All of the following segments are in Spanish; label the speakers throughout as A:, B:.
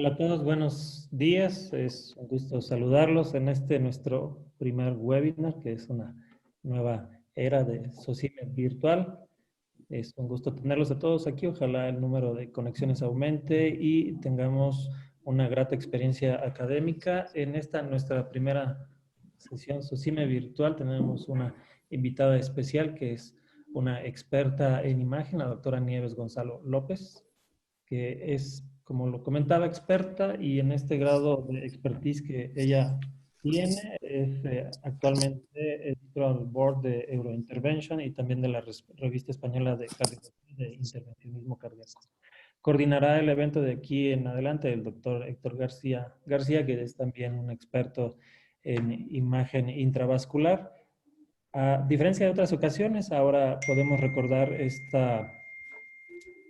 A: Hola a todos, buenos días. Es un gusto saludarlos en este nuestro primer webinar, que es una nueva era de SOCIME virtual. Es un gusto tenerlos a todos aquí. Ojalá el número de conexiones aumente y tengamos una grata experiencia académica. En esta nuestra primera sesión SOCIME virtual tenemos una invitada especial que es una experta en imagen, la doctora Nieves Gonzalo López, que es, como lo comentaba, experta, y en este grado de expertise que ella tiene, es actualmente editorial board de Eurointervention y también de la revista española de cardiología de intervencionismo cardíaco. Coordinará el evento de aquí en adelante el doctor Héctor García, que es también un experto en imagen intravascular. A diferencia de otras ocasiones, ahora podemos recordar esta,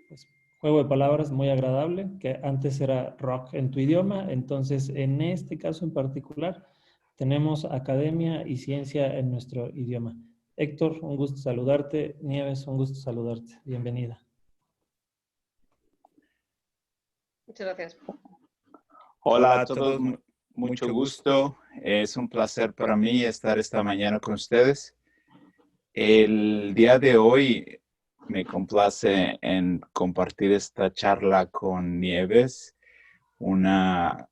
A: pues, juego de palabras muy agradable, que antes era rock en tu idioma. Entonces, en este caso en particular, tenemos academia y ciencia en nuestro idioma. Héctor, un gusto saludarte. Nieves, un gusto saludarte. Bienvenida.
B: Muchas gracias.
C: Hola a todos, mucho gusto. Es un placer para mí estar esta mañana con ustedes. El día de hoy me complace en compartir esta charla con Nieves, una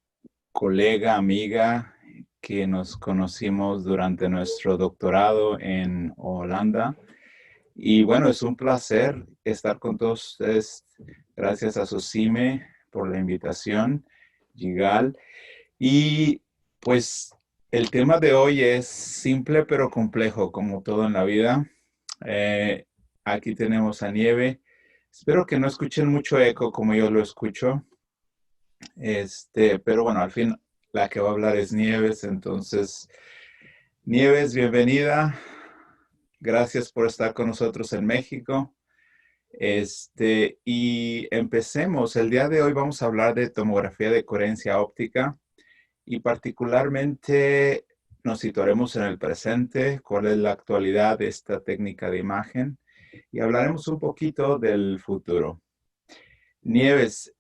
C: colega, amiga que nos conocimos durante nuestro doctorado en Holanda. Y bueno, es un placer estar con todos ustedes. Gracias a SOCIME por la invitación, Yigal. Y pues el tema de hoy es simple pero complejo, como todo en la vida. Aquí tenemos a Nieve. Espero que no escuchen mucho eco como yo lo escucho. Pero bueno, al fin la que va a hablar es Nieves. Entonces, Nieves, bienvenida. Gracias por estar con nosotros en México. Y empecemos. El día de hoy vamos a hablar de tomografía de coherencia óptica. Y particularmente nos situaremos en el presente, cuál es la actualidad de esta técnica de imagen, y hablaremos un poquito del futuro. Nieves,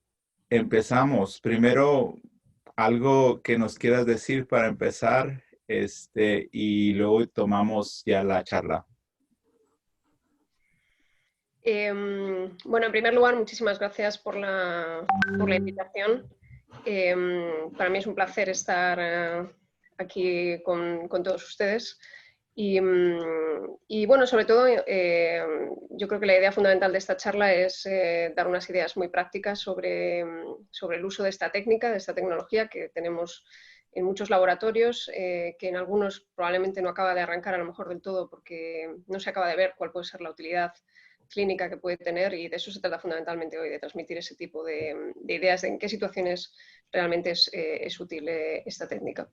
C: empezamos. Primero, algo que nos quieras decir para empezar, y luego tomamos ya la charla.
B: Bueno, en primer lugar, muchísimas gracias por la invitación. Para mí es un placer estar aquí con todos ustedes. Y bueno, sobre todo, yo creo que la idea fundamental de esta charla es dar unas ideas muy prácticas sobre el uso de esta técnica, de esta tecnología que tenemos en muchos laboratorios, que en algunos probablemente no acaba de arrancar a lo mejor del todo porque no se acaba de ver cuál puede ser la utilidad clínica que puede tener, y de eso se trata fundamentalmente hoy, de transmitir ese tipo de ideas de en qué situaciones realmente es útil esta técnica.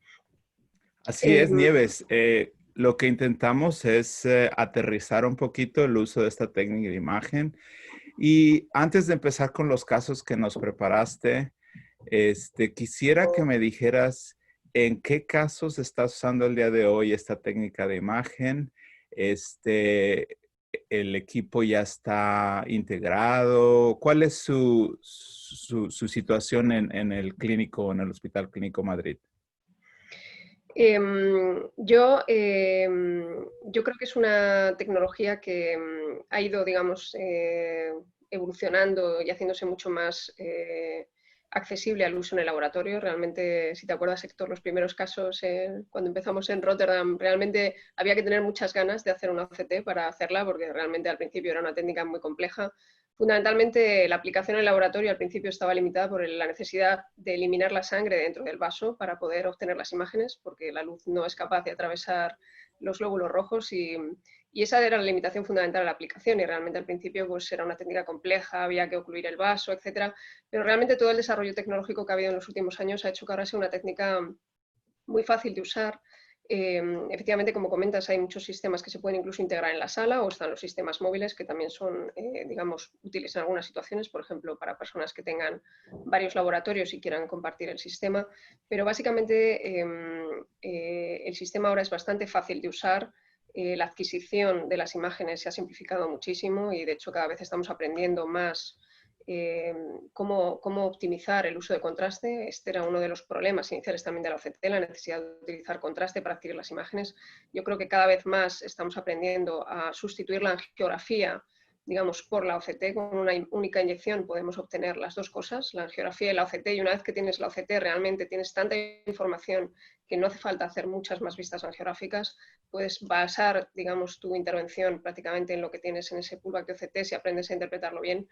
C: Así es, Nieves. Lo que intentamos es aterrizar un poquito el uso de esta técnica de imagen. Y antes de empezar con los casos que nos preparaste, quisiera que me dijeras en qué casos estás usando el día de hoy esta técnica de imagen. El equipo ya está integrado. ¿Cuál es su situación en el clínico, en el Hospital Clínico Madrid?
B: Yo creo que es una tecnología que ha ido, digamos, evolucionando y haciéndose mucho más accesible al uso en el laboratorio. Realmente, si te acuerdas, Héctor, los primeros casos, cuando empezamos en Rotterdam, realmente había que tener muchas ganas de hacer una OCT para hacerla, porque realmente al principio era una técnica muy compleja. Fundamentalmente, la aplicación en el laboratorio al principio estaba limitada por la necesidad de eliminar la sangre dentro del vaso para poder obtener las imágenes, porque la luz no es capaz de atravesar los glóbulos rojos, y esa era la limitación fundamental de la aplicación. Y realmente al principio pues era una técnica compleja, había que ocluir el vaso, etcétera. Pero realmente todo el desarrollo tecnológico que ha habido en los últimos años ha hecho que ahora sea una técnica muy fácil de usar. Efectivamente, como comentas, hay muchos sistemas que se pueden incluso integrar en la sala, o están los sistemas móviles que también son, digamos, útiles en algunas situaciones, por ejemplo, para personas que tengan varios laboratorios y quieran compartir el sistema. Pero básicamente el sistema ahora es bastante fácil de usar. La adquisición de las imágenes se ha simplificado muchísimo y de hecho cada vez estamos aprendiendo más cómo optimizar el uso de contraste. Este era uno de los problemas iniciales también de la OCT, la necesidad de utilizar contraste para adquirir las imágenes. Yo creo que cada vez más estamos aprendiendo a sustituir la angiografía, digamos, por la OCT. Con una única inyección podemos obtener las dos cosas, la angiografía y la OCT, y una vez que tienes la OCT realmente tienes tanta información que no hace falta hacer muchas más vistas angiográficas. Puedes basar, digamos, tu intervención prácticamente en lo que tienes en ese pullback de OCT si aprendes a interpretarlo bien.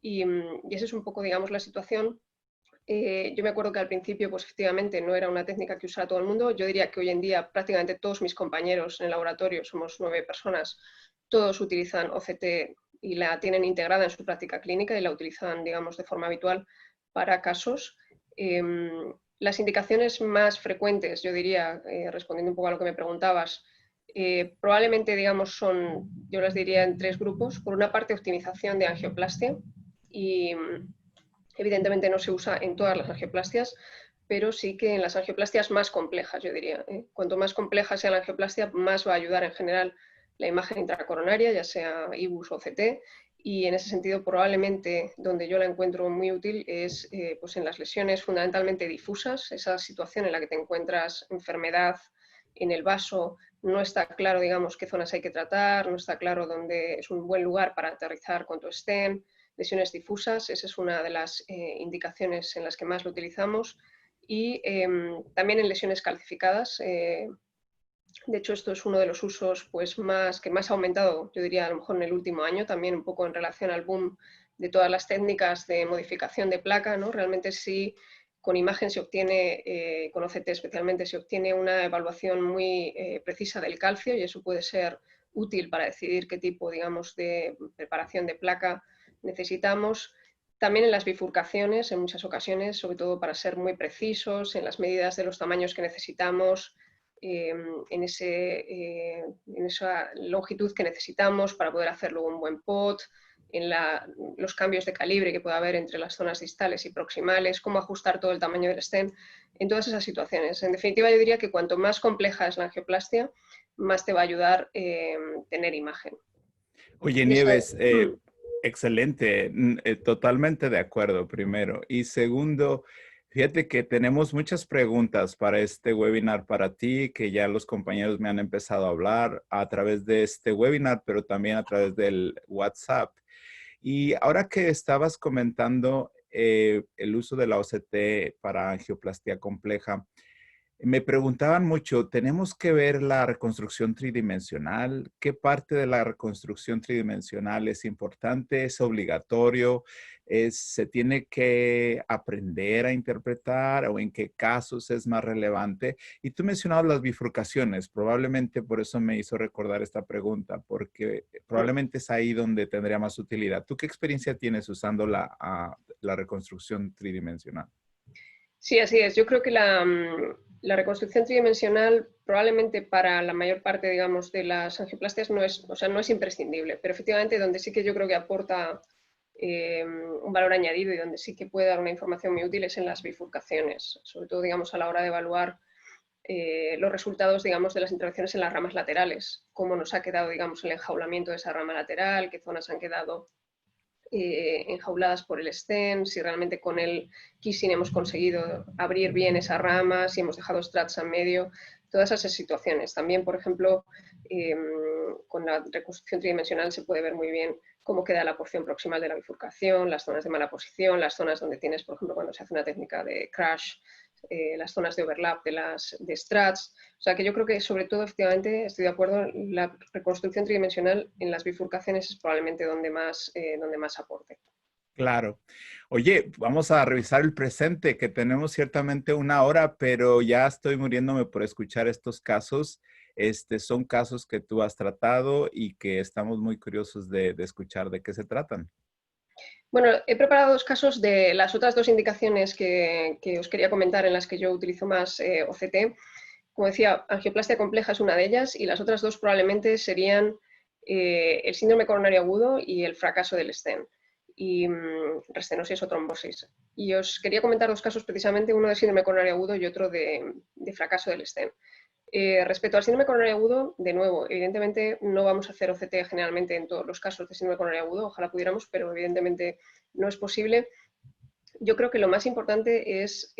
B: Y esa es un poco, digamos, la situación. Yo me acuerdo que al principio, pues efectivamente, no era una técnica que usara todo el mundo. Yo diría que hoy en día prácticamente todos mis compañeros en el laboratorio, somos 9 personas, todos utilizan OCT y la tienen integrada en su práctica clínica y la utilizan, digamos, de forma habitual para casos. Las indicaciones más frecuentes, yo diría, respondiendo un poco a lo que me preguntabas, probablemente, digamos, yo las diría en 3 grupos. Por una parte, optimización de angioplastia, y evidentemente no se usa en todas las angioplastias, pero sí que en las angioplastias más complejas, yo diría. Cuanto más compleja sea la angioplastia, más va a ayudar en general la imagen intracoronaria, ya sea IBUS o CT, y en ese sentido probablemente donde yo la encuentro muy útil es pues en las lesiones fundamentalmente difusas, esa situación en la que te encuentras enfermedad en el vaso, no está claro, digamos, qué zonas hay que tratar, no está claro dónde es un buen lugar para aterrizar con tu stent, lesiones difusas, esa es una de las indicaciones en las que más lo utilizamos, y también en lesiones calcificadas. De hecho, esto es uno de los usos pues, que más ha aumentado, yo diría, a lo mejor en el último año, también un poco en relación al boom de todas las técnicas de modificación de placa, ¿no? Realmente sí, con imagen se obtiene, con OCT especialmente, se obtiene una evaluación muy precisa del calcio, y eso puede ser útil para decidir qué tipo, digamos, de preparación de placa necesitamos. También en las bifurcaciones, en muchas ocasiones, sobre todo para ser muy precisos en las medidas de los tamaños que necesitamos, en esa longitud que necesitamos para poder hacer luego un buen pot, en los cambios de calibre que puede haber entre las zonas distales y proximales, cómo ajustar todo el tamaño del stent, en todas esas situaciones. En definitiva, yo diría que cuanto más compleja es la angioplastia, más te va a ayudar tener imagen.
C: Oye, Nieves, excelente, totalmente de acuerdo, primero. Y segundo, fíjate que tenemos muchas preguntas para este webinar para ti, que ya los compañeros me han empezado a hablar a través de este webinar, pero también a través del WhatsApp. Y ahora que estabas comentando el uso de la OCT para angioplastia compleja, me preguntaban mucho, ¿tenemos que ver la reconstrucción tridimensional? ¿Qué parte de la reconstrucción tridimensional es importante? ¿Es obligatorio? ¿Se tiene que aprender a interpretar o en qué casos es más relevante? Y tú mencionabas las bifurcaciones, probablemente por eso me hizo recordar esta pregunta, porque probablemente es ahí donde tendría más utilidad. ¿Tú qué experiencia tienes usando la reconstrucción tridimensional?
B: Sí, así es. Yo creo que la reconstrucción tridimensional probablemente para la mayor parte, digamos, de las angioplastias no es imprescindible, pero efectivamente donde sí que yo creo que aporta un valor añadido y donde sí que puede dar una información muy útil es en las bifurcaciones, sobre todo, digamos, a la hora de evaluar los resultados, digamos, de las intervenciones en las ramas laterales, cómo nos ha quedado, digamos, el enjaulamiento de esa rama lateral, qué zonas han quedado enjauladas por el stent, si realmente con el kissing hemos conseguido abrir bien esa rama, si hemos dejado struts en medio, todas esas situaciones. También, por ejemplo, con la reconstrucción tridimensional se puede ver muy bien cómo queda la porción proximal de la bifurcación, las zonas de mala posición, las zonas donde tienes, por ejemplo, cuando se hace una técnica de crash, las zonas de overlap de struts. O sea que yo creo que sobre todo, efectivamente, estoy de acuerdo, la reconstrucción tridimensional en las bifurcaciones es probablemente donde más aporte.
C: Claro. Oye, vamos a revisar el presente, que tenemos ciertamente 1 hora, pero ya estoy muriéndome por escuchar estos casos. Son casos que tú has tratado y que estamos muy curiosos de escuchar de qué se tratan.
B: Bueno, he preparado 2 casos de las otras 2 indicaciones que os quería comentar en las que yo utilizo más OCT. Como decía, angioplastia compleja es una de ellas y las otras 2 probablemente serían el síndrome coronario agudo y el fracaso del stent, y restenosis o trombosis. Y os quería comentar 2 casos precisamente, uno de síndrome coronario agudo y otro de fracaso del stent. Respecto al síndrome coronario agudo, de nuevo, evidentemente no vamos a hacer OCT generalmente en todos los casos de síndrome coronario agudo, ojalá pudiéramos, pero evidentemente no es posible. Yo creo que lo más importante es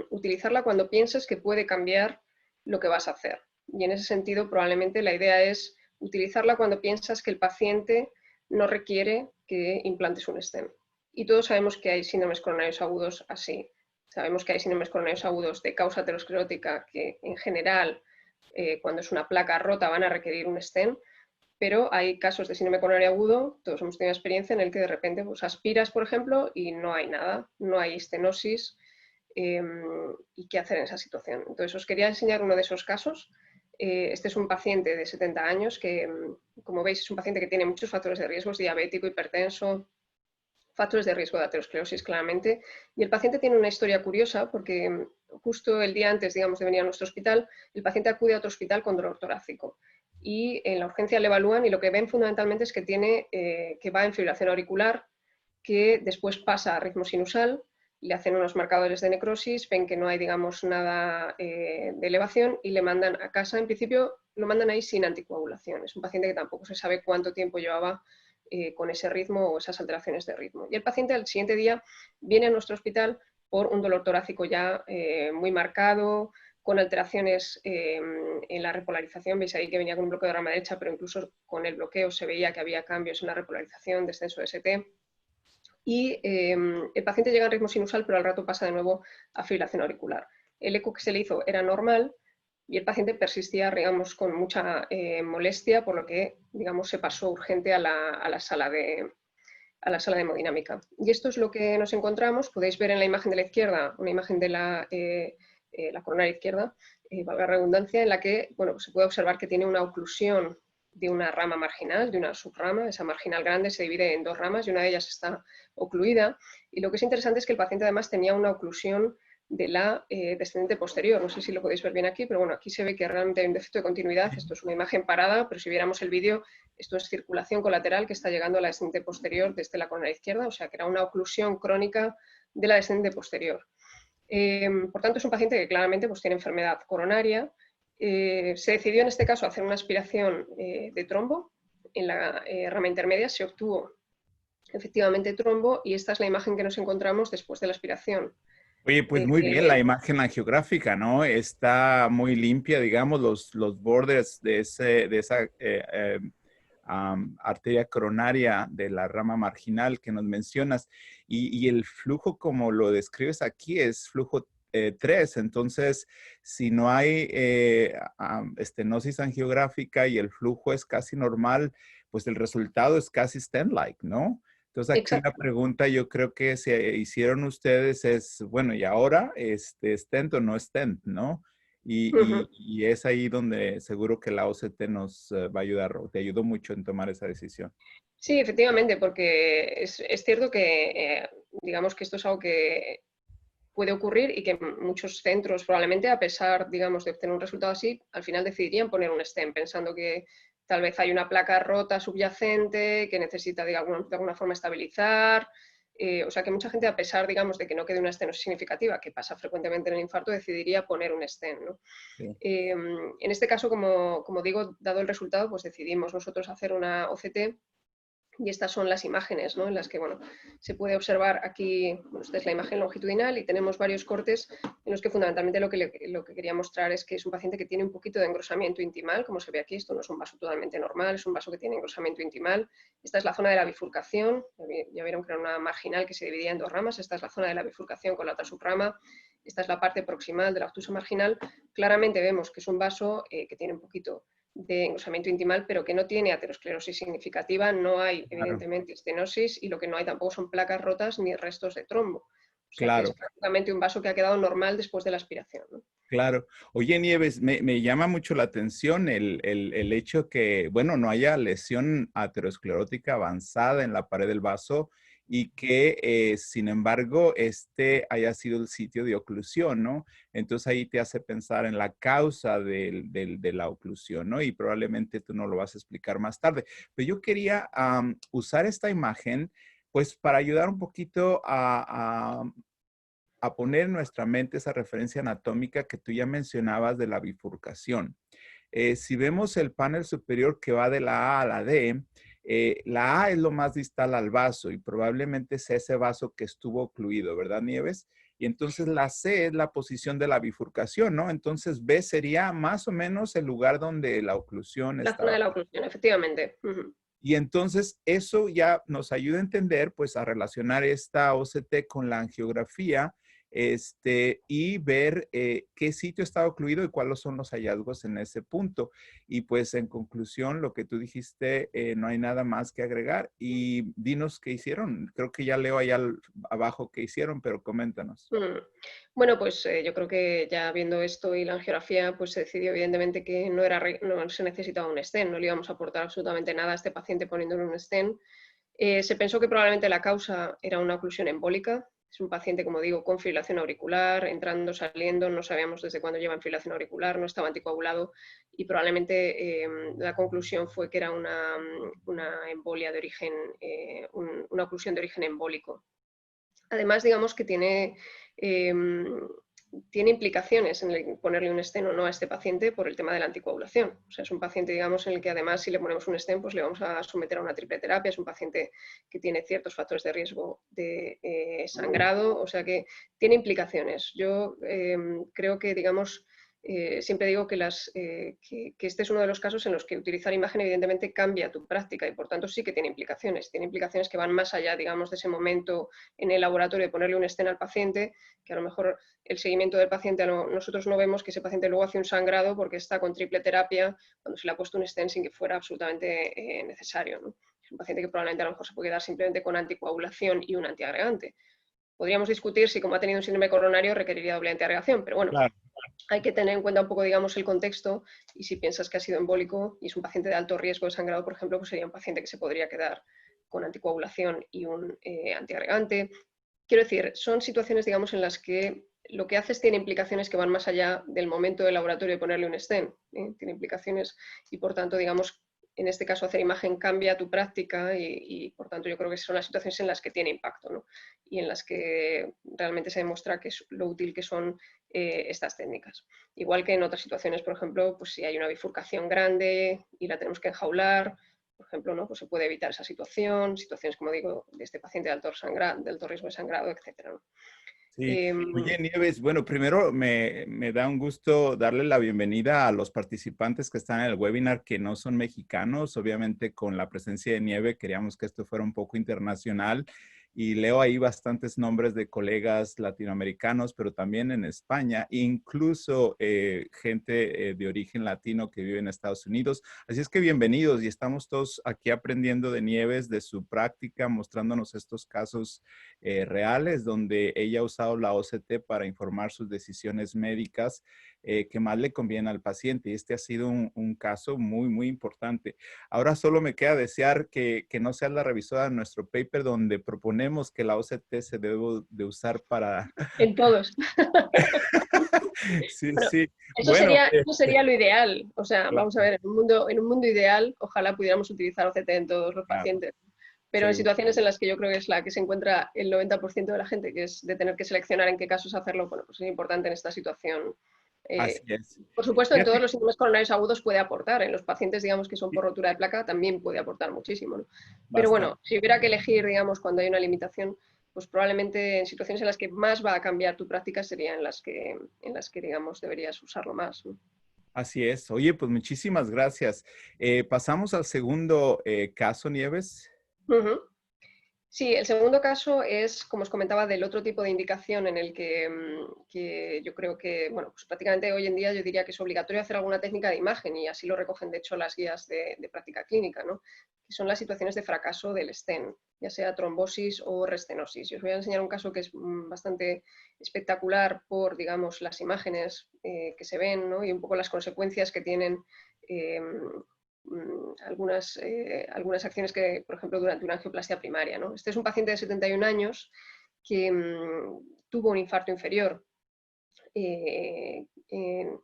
B: utilizarla cuando pienses que puede cambiar lo que vas a hacer. Y en ese sentido, probablemente la idea es utilizarla cuando piensas que el paciente no requiere que implantes un stent. Y todos sabemos que hay síndromes coronarios agudos así. Sabemos que hay síndromes coronarios agudos de causa aterosclerótica que en general, cuando es una placa rota, van a requerir un stent. Pero hay casos de síndrome coronario agudo, todos hemos tenido experiencia en el que de repente pues, aspiras, por ejemplo, y no hay nada, no hay estenosis, y qué hacer en esa situación. Entonces, os quería enseñar uno de esos casos. Este es un paciente de 70 años que, como veis, es un paciente que tiene muchos factores de riesgo, es diabético, hipertenso, factores de riesgo de aterosclerosis, claramente. Y el paciente tiene una historia curiosa porque justo el día antes, digamos, de venir a nuestro hospital, el paciente acude a otro hospital con dolor torácico. Y en la urgencia le evalúan y lo que ven fundamentalmente es que que va en fibrilación auricular, que después pasa a ritmo sinusal, le hacen unos marcadores de necrosis, ven que no hay, digamos, nada de elevación y le mandan a casa. En principio lo mandan ahí sin anticoagulación. Es un paciente que tampoco se sabe cuánto tiempo llevaba con ese ritmo o esas alteraciones de ritmo. Y el paciente al siguiente día viene a nuestro hospital por un dolor torácico ya muy marcado, con alteraciones en la repolarización. Veis ahí que venía con un bloqueo de rama derecha, pero incluso con el bloqueo se veía que había cambios en la repolarización, descenso de ST. Y el paciente llega en ritmo sinusal, pero al rato pasa de nuevo a fibrilación auricular. El eco que se le hizo era normal y el paciente persistía, digamos, con mucha molestia, por lo que, digamos, se pasó urgente a la sala de hemodinámica. Y esto es lo que nos encontramos. Podéis ver en la imagen de la izquierda, una imagen de la coronaria izquierda, valga la redundancia, en la que bueno, se puede observar que tiene una oclusión de una rama marginal, de una subrama. Esa marginal grande se divide en dos ramas y una de ellas está ocluida. Y lo que es interesante es que el paciente además tenía una oclusión de la descendente posterior. No sé si lo podéis ver bien aquí, pero bueno, aquí se ve que realmente hay un defecto de continuidad. Esto es una imagen parada, pero si viéramos el vídeo, esto es circulación colateral que está llegando a la descendente posterior desde la coronaria izquierda, o sea que era una oclusión crónica de la descendente posterior. Por tanto, es un paciente que claramente pues, tiene enfermedad coronaria. Se decidió en este caso hacer una aspiración de trombo. En la rama intermedia se obtuvo efectivamente trombo y esta es la imagen que nos encontramos después de la aspiración.
C: Oye, pues muy bien la imagen angiográfica, ¿no? Está muy limpia, digamos, los bordes de esa arteria coronaria de la rama marginal que nos mencionas. Y el flujo, como lo describes aquí, es flujo 3. Entonces, si no hay estenosis angiográfica y el flujo es casi normal, pues el resultado es casi stent-like, ¿no? Entonces aquí
B: Exacto.
C: la pregunta yo creo que se hicieron ustedes es, bueno, ¿y ahora stent o no stent, no? Y es ahí donde seguro que la OCT nos va a ayudar, o te ayudó mucho en tomar esa decisión.
B: Sí, efectivamente, porque es cierto que digamos que esto es algo que puede ocurrir y que muchos centros probablemente, a pesar, digamos, de obtener un resultado así, al final decidirían poner un stent pensando que tal vez hay una placa rota subyacente que necesita de alguna forma estabilizar. O sea que mucha gente, a pesar, digamos, de que no quede una estenosis significativa, que pasa frecuentemente en el infarto, decidiría poner un stent, ¿no?
C: Sí.
B: En este caso, como digo, dado el resultado, pues decidimos nosotros hacer una OCT. Y estas son las imágenes, ¿no? En las que bueno, se puede observar aquí, bueno, esta es la imagen longitudinal y tenemos varios cortes en los que fundamentalmente lo que quería mostrar es que es un paciente que tiene un poquito de engrosamiento intimal, como se ve aquí. Esto no es un vaso totalmente normal, es un vaso que tiene engrosamiento intimal. Esta es la zona de la bifurcación, ya vieron que era una marginal que se dividía en dos ramas. Esta es la zona de la bifurcación con la otra subrama. Esta es la parte proximal de la obtusa marginal. Claramente vemos que es un vaso que tiene un poquito de engrosamiento intimal, pero que no tiene aterosclerosis significativa, no hay evidentemente estenosis y lo que no hay tampoco son placas rotas ni restos de trombo. O sea que es
C: Claro.
B: prácticamente un vaso que ha quedado normal después de la aspiración, ¿no?
C: Claro. Oye, Nieves, me llama mucho la atención el hecho que, bueno, no haya lesión aterosclerótica avanzada en la pared del vaso y que, sin embargo, este haya sido el sitio de oclusión, ¿no? Entonces ahí te hace pensar en la causa de la oclusión, ¿no? Y probablemente tú no lo vas a explicar más tarde. Pero yo quería usar esta imagen, pues, para ayudar un poquito a a poner en nuestra mente esa referencia anatómica que tú ya mencionabas de la bifurcación. Si vemos el panel superior que va de la A a la D, la A es lo más distal al vaso y probablemente sea ese vaso que estuvo ocluido, ¿verdad, Nieves? Y entonces la C es la posición de la bifurcación, ¿no? Entonces B sería más o menos el lugar donde la oclusión
B: La zona
C: estaba.
B: de la oclusión, efectivamente.
C: Y entonces eso ya nos ayuda a entender, pues a relacionar esta OCT con la angiografía y ver qué sitio está ocluido y cuáles son los hallazgos en ese punto. Y pues en conclusión, lo que tú dijiste, no hay nada más que agregar. Y dinos qué hicieron. Creo que ya leo allá abajo qué hicieron, pero coméntanos.
B: Bueno, pues yo creo que ya viendo esto y la angiografía, pues se decidió evidentemente que no se necesitaba un stent, no le íbamos a aportar absolutamente nada a este paciente poniéndole un stent. Se pensó que probablemente la causa era una oclusión embólica. Es un paciente, como digo, con fibrilación auricular, entrando, saliendo, no sabíamos desde cuándo lleva en fibrilación auricular, no estaba anticoagulado y probablemente la conclusión fue que era una embolia de origen, una oclusión de origen embólico. Además, digamos que tiene implicaciones en el ponerle un stent o no a este paciente por el tema de la anticoagulación. O sea, es un paciente, digamos, en el que además si le ponemos un stent, pues le vamos a someter a una triple terapia. Es un paciente que tiene ciertos factores de riesgo de sangrado, o sea que tiene implicaciones. Yo creo que, digamos, siempre digo que este es uno de los casos en los que utilizar imagen evidentemente cambia tu práctica y por tanto sí que tiene implicaciones. Tiene implicaciones que van más allá, digamos, de ese momento en el laboratorio de ponerle un stent al paciente, que a lo mejor el seguimiento del paciente, nosotros no vemos que ese paciente luego hace un sangrado porque está con triple terapia cuando se le ha puesto un stent sin que fuera absolutamente necesario, ¿no? Es un paciente que probablemente a lo mejor se puede quedar simplemente con anticoagulación y un antiagregante. Podríamos discutir si como ha tenido un síndrome coronario requeriría doble antiagregación, pero bueno,
C: Claro.
B: Hay que tener en cuenta un poco, digamos, el contexto y si piensas que ha sido embólico y es un paciente de alto riesgo de sangrado, por ejemplo, pues sería un paciente que se podría quedar con anticoagulación y un antiagregante. Quiero decir, son situaciones, digamos, en las que lo que haces tiene implicaciones que van más allá del momento del laboratorio de ponerle un stent. Tiene implicaciones y, por tanto, digamos, en este caso hacer imagen cambia tu práctica y, por tanto, yo creo que son las situaciones en las que tiene impacto, ¿no? Y en las que realmente se demuestra que es lo útil que son estas técnicas. Igual que en otras situaciones, por ejemplo, pues si hay una bifurcación grande y la tenemos que enjaular, por ejemplo, ¿no? Pues se puede evitar esa situación, situaciones, como digo, de este paciente de alto riesgo de sangrado, etc. ¿no?
C: Sí. Oye, Nieves, bueno, primero me da un gusto darle la bienvenida a los participantes que están en el webinar que no son mexicanos. Obviamente con la presencia de Nieve queríamos que esto fuera un poco internacional y leo ahí bastantes nombres de colegas latinoamericanos, pero también en España, incluso gente de origen latino que vive en Estados Unidos. Así es que bienvenidos y estamos todos aquí aprendiendo de Nieves, de su práctica, mostrándonos estos casos reales donde ella ha usado la OCT para informar sus decisiones médicas que más le conviene al paciente. Y este ha sido un caso muy, muy importante. Ahora solo me queda desear que no seas la revisora de nuestro paper donde proponemos que la OCT se debe de usar para...
B: En todos.
C: Sí,
B: Bueno,
C: sí.
B: eso
C: Bueno,
B: sería lo ideal. O sea, vamos a ver, en un mundo ideal, ojalá pudiéramos utilizar OCT en todos los
C: claro,
B: pacientes. Pero en
C: seguro.
B: situaciones en las que yo creo que es la que se encuentra el 90% de la gente, que es de tener que seleccionar en qué casos hacerlo, bueno, pues es importante en esta situación.
C: Así es.
B: Por supuesto, en todos
C: Fíjate,
B: los síndromes coronarios agudos puede aportar. En los pacientes, digamos, que son por rotura de placa, también puede aportar muchísimo, ¿no? Pero
C: bastante.
B: bueno, si hubiera que elegir, digamos, cuando hay una limitación, pues probablemente en situaciones en las que más va a cambiar tu práctica serían en las que digamos, deberías usarlo más, ¿no?
C: Así es. Oye, pues muchísimas gracias. Pasamos al segundo caso, Nieves.
B: Uh-huh. Sí, el segundo caso es, como os comentaba, del otro tipo de indicación en el que yo creo que, bueno, pues prácticamente hoy en día yo diría que es obligatorio hacer alguna técnica de imagen y así lo recogen, de hecho, las guías de práctica clínica, ¿no? Que son las situaciones de fracaso del stent, ya sea trombosis o restenosis. Y os voy a enseñar un caso que es bastante espectacular por, digamos, las imágenes que se ven, ¿no? Y un poco las consecuencias que tienen algunas acciones que, por ejemplo, durante una angioplastia primaria, ¿no? Este es un paciente de 71 años que tuvo un infarto inferior. Pues en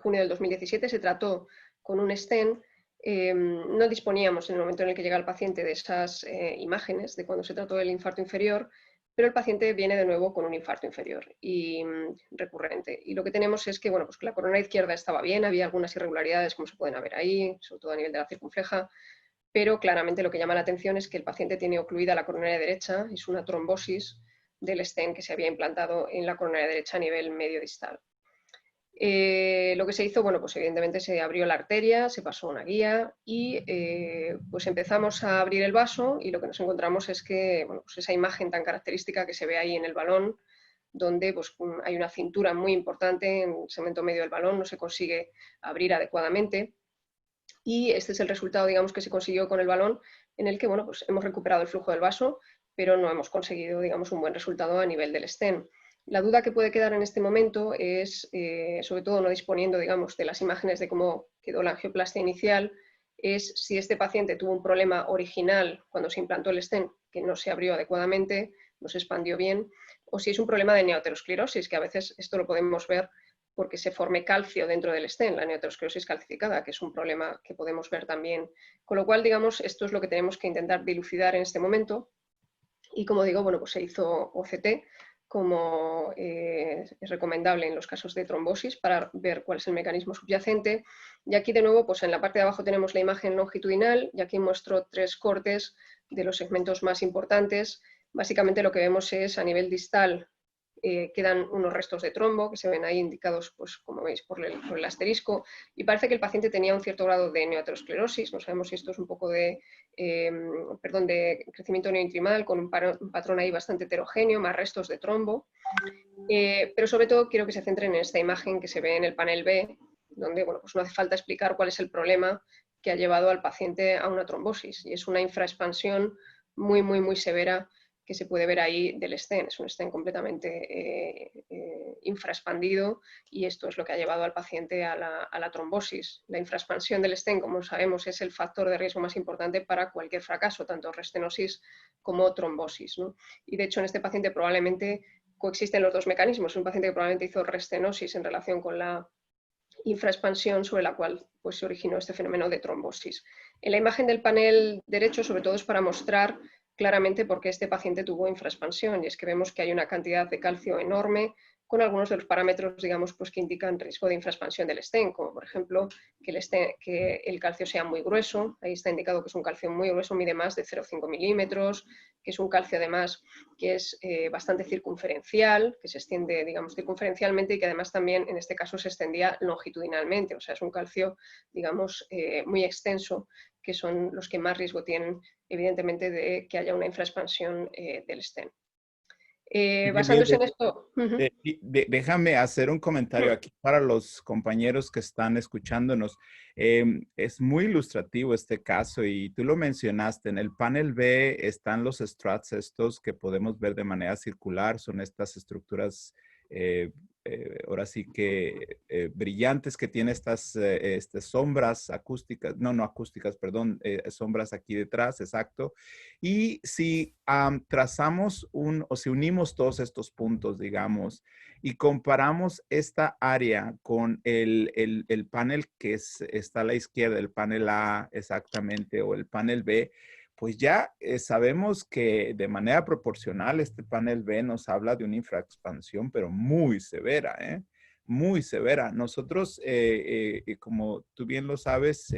B: junio del 2017 se trató con un stent. No disponíamos en el momento en el que llega el paciente de esas imágenes de cuando se trató del infarto inferior, pero el paciente viene de nuevo con un infarto inferior y recurrente. Y lo que tenemos es que, bueno, pues que la corona izquierda estaba bien, había algunas irregularidades como se pueden ver ahí, sobre todo a nivel de la circunfleja, pero claramente lo que llama la atención es que el paciente tiene ocluida la coronaria derecha, es una trombosis del stent que se había implantado en la coronaria derecha a nivel medio distal. Lo que se hizo, bueno, pues evidentemente se abrió la arteria, se pasó una guía y pues empezamos a abrir el vaso y lo que nos encontramos es que, bueno, pues esa imagen tan característica que se ve ahí en el balón, donde pues, hay una cintura muy importante en el segmento medio del balón, no se consigue abrir adecuadamente. Y este es el resultado, digamos, que se consiguió con el balón, en el que, bueno, pues hemos recuperado el flujo del vaso, pero no hemos conseguido, digamos, un buen resultado a nivel del stent. La duda que puede quedar en este momento es, sobre todo no disponiendo, digamos, de las imágenes de cómo quedó la angioplastia inicial, es si este paciente tuvo un problema original cuando se implantó el stent, que no se abrió adecuadamente, no se expandió bien, o si es un problema de neoaterosclerosis, que a veces esto lo podemos ver porque se forme calcio dentro del stent, la neoaterosclerosis calcificada, que es un problema que podemos ver también. Con lo cual, digamos, esto es lo que tenemos que intentar dilucidar en este momento. Y como digo, bueno, pues se hizo OCT, como es recomendable en los casos de trombosis, para ver cuál es el mecanismo subyacente. Y aquí de nuevo, pues en la parte de abajo tenemos la imagen longitudinal y aquí muestro 3 cortes de los segmentos más importantes. Básicamente lo que vemos es a nivel distal quedan unos restos de trombo que se ven ahí indicados, pues como veis, por el asterisco, y parece que el paciente tenía un cierto grado de neoaterosclerosis. No sabemos si esto es un poco de, de crecimiento neointimal con un patrón ahí bastante heterogéneo, más restos de trombo. Pero sobre todo quiero que se centren en esta imagen que se ve en el panel B, donde, bueno, pues no hace falta explicar cuál es el problema que ha llevado al paciente a una trombosis, y es una infraexpansión muy, muy, muy severa que se puede ver ahí del stent. Es un stent completamente infraexpandido y esto es lo que ha llevado al paciente a la trombosis. La infraexpansión del stent, como sabemos, es el factor de riesgo más importante para cualquier fracaso, tanto restenosis como trombosis, ¿no? Y de hecho en este paciente probablemente coexisten los dos mecanismos. Es un paciente que probablemente hizo restenosis en relación con la infraexpansión sobre la cual pues, se originó este fenómeno de trombosis. En la imagen del panel derecho, sobre todo, es para mostrar claramente por qué este paciente tuvo infraexpansión, y es que vemos que hay una cantidad de calcio enorme con algunos de los parámetros, digamos, pues, que indican riesgo de infraexpansión del stent, como por ejemplo que el calcio sea muy grueso. Ahí está indicado que es un calcio muy grueso, mide más de 0,5 milímetros, que es un calcio además que es bastante circunferencial, que se extiende, digamos, circunferencialmente y que además también en este caso se extendía longitudinalmente. O sea, es un calcio, digamos, muy extenso, que son los que más riesgo tienen, evidentemente, de que haya una infraexpansión del stent. Basándose en esto...
C: Déjame hacer un comentario aquí para los compañeros que están escuchándonos. Es muy ilustrativo este caso y tú lo mencionaste. En el panel B están los struts estos que podemos ver de manera circular. Son estas estructuras, ahora sí que brillantes, que tienen estas sombras acústicas, no acústicas, perdón, sombras aquí detrás, exacto. Y si trazamos o si unimos todos estos puntos, digamos, y comparamos esta área con el panel que está a la izquierda, el panel A exactamente, o el panel B, pues ya sabemos que de manera proporcional este panel B nos habla de una infraexpansión, pero muy severa, ¿eh? Muy severa. Nosotros, como tú bien lo sabes,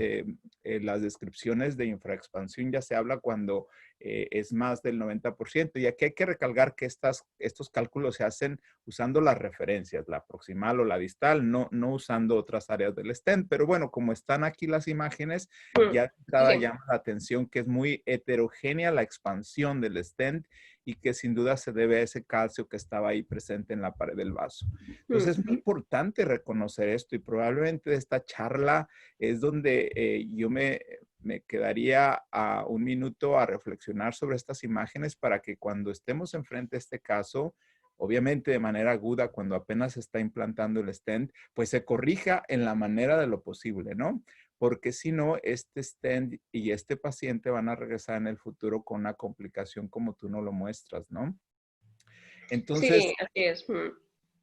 C: las descripciones de infraexpansión ya se habla cuando es más del 90%. Y aquí hay que recalcar que estos cálculos se hacen usando las referencias, la proximal o la distal, no usando otras áreas del stent. Pero bueno, como están aquí las imágenes, ya llama la atención que es muy heterogénea la expansión del stent y que sin duda se debe a ese calcio que estaba ahí presente en la pared del vaso. Entonces es muy importante reconocer esto, y probablemente de esta charla es donde yo me quedaría a un minuto a reflexionar sobre estas imágenes para que cuando estemos enfrente de este caso, obviamente de manera aguda, cuando apenas se está implantando el stent, pues se corrija en la manera de lo posible, ¿no? Porque si no, este stent y este paciente van a regresar en el futuro con una complicación como tú no lo muestras, ¿no? Entonces,
B: sí, así es.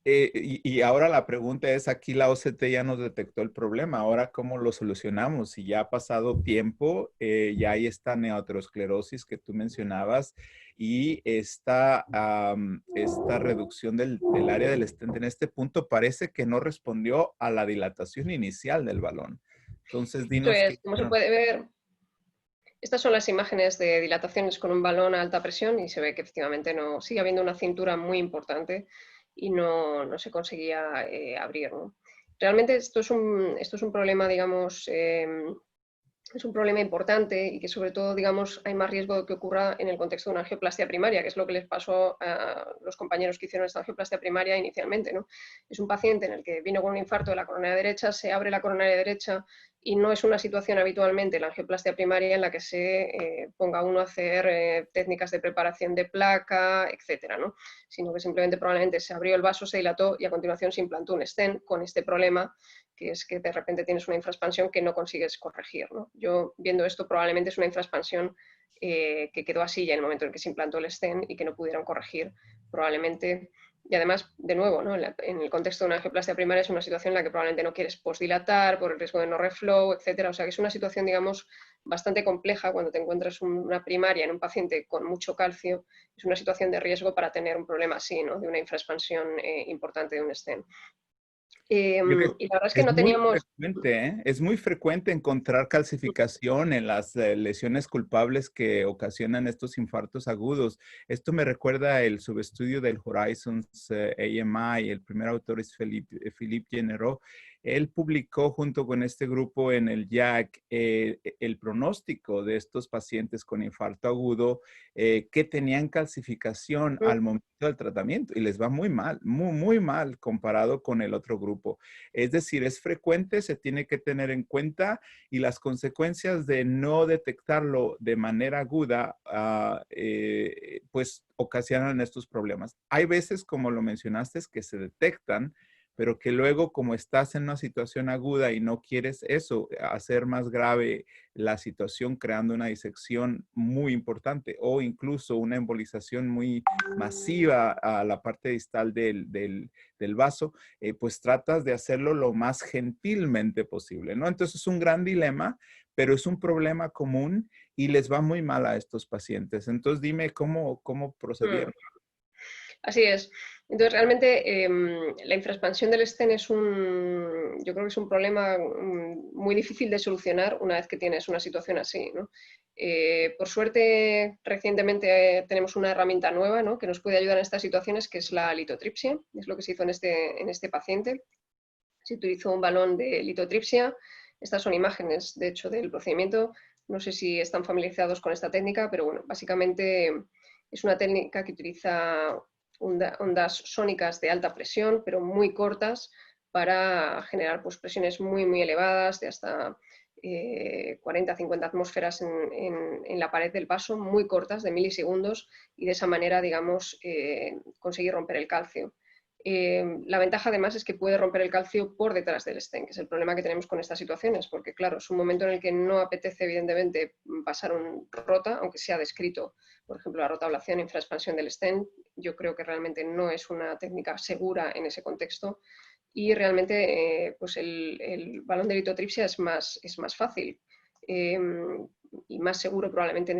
C: y ahora la pregunta es, aquí la OCT ya nos detectó el problema, ahora ¿cómo lo solucionamos? Si ya ha pasado tiempo, ya hay esta neoaterosclerosis que tú mencionabas y esta reducción del área del stent en este punto parece que no respondió a la dilatación inicial del balón. Entonces,
B: Eso
C: dinos
B: es, como se puede ver, estas son las imágenes de dilataciones con un balón a alta presión y se ve que efectivamente no, sigue habiendo una cintura muy importante y no se conseguía abrir, ¿no? Realmente esto es un problema, digamos, es un problema importante y que sobre todo, digamos, hay más riesgo de que ocurra en el contexto de una angioplastia primaria, que es lo que les pasó a los compañeros que hicieron esta angioplastia primaria inicialmente, ¿no? Es un paciente en el que vino con un infarto de la coronaria derecha, se abre la coronaria derecha y no es una situación habitualmente la angioplastia primaria en la que se ponga uno a hacer técnicas de preparación de placa, etcétera, ¿no? Sino que simplemente probablemente se abrió el vaso, se dilató y a continuación se implantó un stent con este problema, que es que de repente tienes una infraexpansión que no consigues corregir, ¿no? Yo, viendo esto, probablemente es una infraexpansión que quedó así ya en el momento en que se implantó el stent y que no pudieron corregir, probablemente. Y además, de nuevo, ¿no? En el contexto de una angioplastia primaria es una situación en la que probablemente no quieres postdilatar por el riesgo de no reflow, etcétera. O sea que es una situación, digamos, bastante compleja cuando te encuentras una primaria en un paciente con mucho calcio. Es una situación de riesgo para tener un problema así, ¿no? De una infraexpansión importante de un stent. Y la verdad es que
C: Es
B: no
C: muy
B: teníamos...
C: frecuente, ¿eh? Es muy frecuente encontrar calcificación en las lesiones culpables que ocasionan estos infartos agudos. Esto me recuerda el subestudio del Horizons AMI. El primer autor es Philippe Generot. Él publicó junto con este grupo en el JACC el pronóstico de estos pacientes con infarto agudo que tenían calcificación al momento del tratamiento y les va muy mal, muy mal comparado con el otro grupo. Es decir, es frecuente, se tiene que tener en cuenta y las consecuencias de no detectarlo de manera aguda, pues ocasionan estos problemas. Hay veces, como lo mencionaste, que se detectan, pero que luego como estás en una situación aguda y no quieres eso, hacer más grave la situación creando una disección muy importante o incluso una embolización muy masiva a la parte distal del vaso, pues tratas de hacerlo lo más gentilmente posible, ¿no? Entonces es un gran dilema, pero es un problema común y les va muy mal a estos pacientes. Entonces dime cómo procedieron.
B: Así es. Entonces, realmente la infraexpansión del stent yo creo que es un problema muy difícil de solucionar una vez que tienes una situación así, ¿no? Por suerte, recientemente tenemos una herramienta nueva, ¿no? Que nos puede ayudar en estas situaciones, que es la litotripsia. Es lo que se hizo en este paciente. Se utilizó un balón de litotripsia. Estas son imágenes, de hecho, del procedimiento. No sé si están familiarizados con esta técnica, pero bueno, básicamente es una técnica que utiliza ondas sónicas de alta presión, pero muy cortas, para generar pues, presiones muy elevadas, de hasta 40-50 atmósferas en la pared del vaso, muy cortas, de milisegundos, y de esa manera, digamos, conseguir romper el calcio. La ventaja además es que puede romper el calcio por detrás del stent, que es el problema que tenemos con estas situaciones, porque claro, es un momento en el que no apetece evidentemente pasar un rota, aunque sea descrito, por ejemplo, la rotablación, infraexpansión del stent. Yo creo que realmente no es una técnica segura en ese contexto y realmente pues el balón de litotripsia es más fácil. Y más seguro probablemente en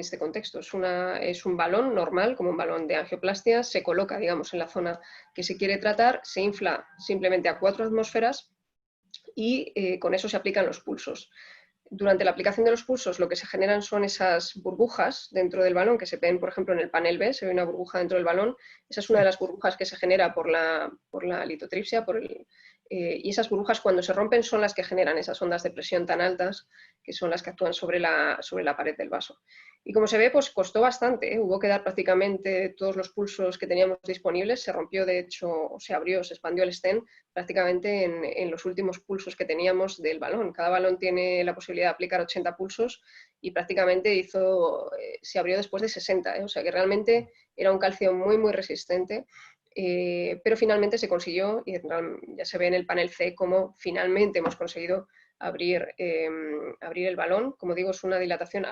B: este contexto. Es un balón normal, como un balón de angioplastia, se coloca, digamos, en la zona que se quiere tratar, se infla simplemente a 4 atmósferas y con eso se aplican los pulsos. Durante la aplicación de los pulsos lo que se generan son esas burbujas dentro del balón que se ven, por ejemplo, en el panel B, se ve una burbuja dentro del balón. Esa es una de las burbujas que se genera por la litotripsia, y esas burbujas cuando se rompen son las que generan esas ondas de presión tan altas, que son las que actúan sobre la pared del vaso. Y como se ve, pues costó bastante, ¿eh? Hubo que dar prácticamente todos los pulsos que teníamos disponibles. Se rompió, de hecho, se abrió, se expandió el stent prácticamente en los últimos pulsos que teníamos del balón. Cada balón tiene la posibilidad de aplicar 80 pulsos y prácticamente se abrió después de 60, ¿eh? O sea que realmente era un calcio muy resistente. Pero finalmente se consiguió y ya se ve en el panel C cómo finalmente hemos conseguido abrir el balón. Como digo, es una dilatación,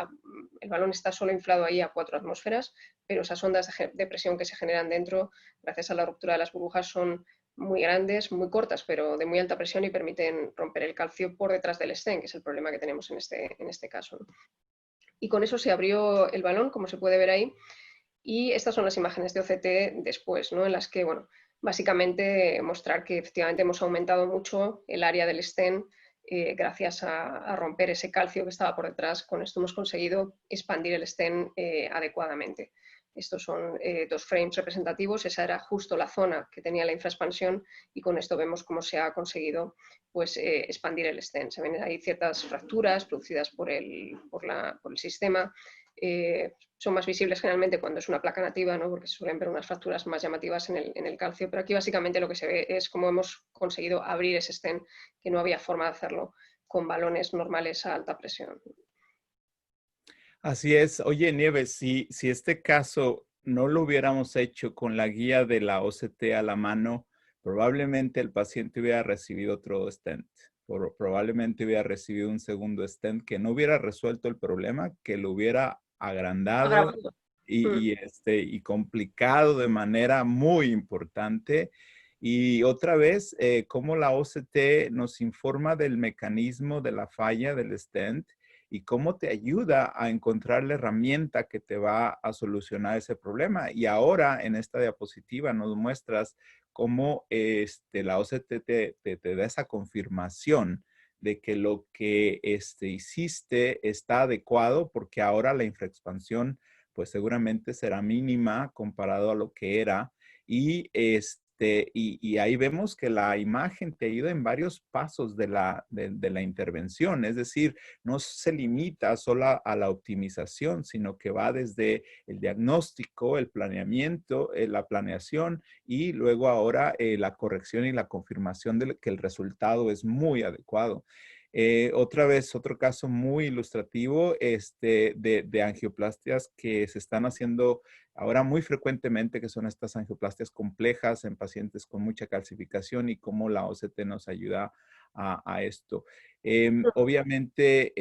B: el balón está solo inflado ahí a 4 atmósferas, pero esas ondas de presión que se generan dentro, gracias a la ruptura de las burbujas, son muy grandes, muy cortas, pero de muy alta presión y permiten romper el calcio por detrás del stent, que es el problema que tenemos en este caso, ¿no? Y con eso se abrió el balón, como se puede ver ahí, y estas son las imágenes de OCT después, ¿no? En las que, bueno, básicamente mostrar que efectivamente hemos aumentado mucho el área del stent gracias a romper ese calcio que estaba por detrás. Con esto hemos conseguido expandir el stent adecuadamente. Estos son 2 frames representativos, esa era justo la zona que tenía la infraexpansión y con esto vemos cómo se ha conseguido pues, expandir el stent. Se ven ahí ciertas fracturas producidas por el sistema. Son más visibles generalmente cuando es una placa nativa, ¿no? Porque se suelen ver unas fracturas más llamativas en el calcio, pero aquí básicamente lo que se ve es cómo hemos conseguido abrir ese stent, que no había forma de hacerlo con balones normales a alta presión.
C: Así es. Oye, Nieves, si este caso no lo hubiéramos hecho con la guía de la OCT a la mano, probablemente el paciente hubiera recibido otro stent. Probablemente hubiera recibido un segundo stent que no hubiera resuelto el problema, que lo hubiera agrandado y complicado de manera muy importante. Y otra vez, cómo la OCT nos informa del mecanismo de la falla del stent y cómo te ayuda a encontrar la herramienta que te va a solucionar ese problema. Y ahora en esta diapositiva nos muestras cómo la OCT te da esa confirmación de que lo que hiciste está adecuado porque ahora la infraexpansión pues seguramente será mínima comparado a lo que era y ahí vemos que la imagen te ayuda en varios pasos de la intervención, es decir, no se limita solo a la optimización, sino que va desde el diagnóstico, el planeamiento, la planeación y luego ahora la corrección y la confirmación de que el resultado es muy adecuado. Otra vez, otro caso muy ilustrativo de angioplastias que se están haciendo ahora muy frecuentemente, que son estas angioplastias complejas en pacientes con mucha calcificación y cómo la OCT nos ayuda a esto. Obviamente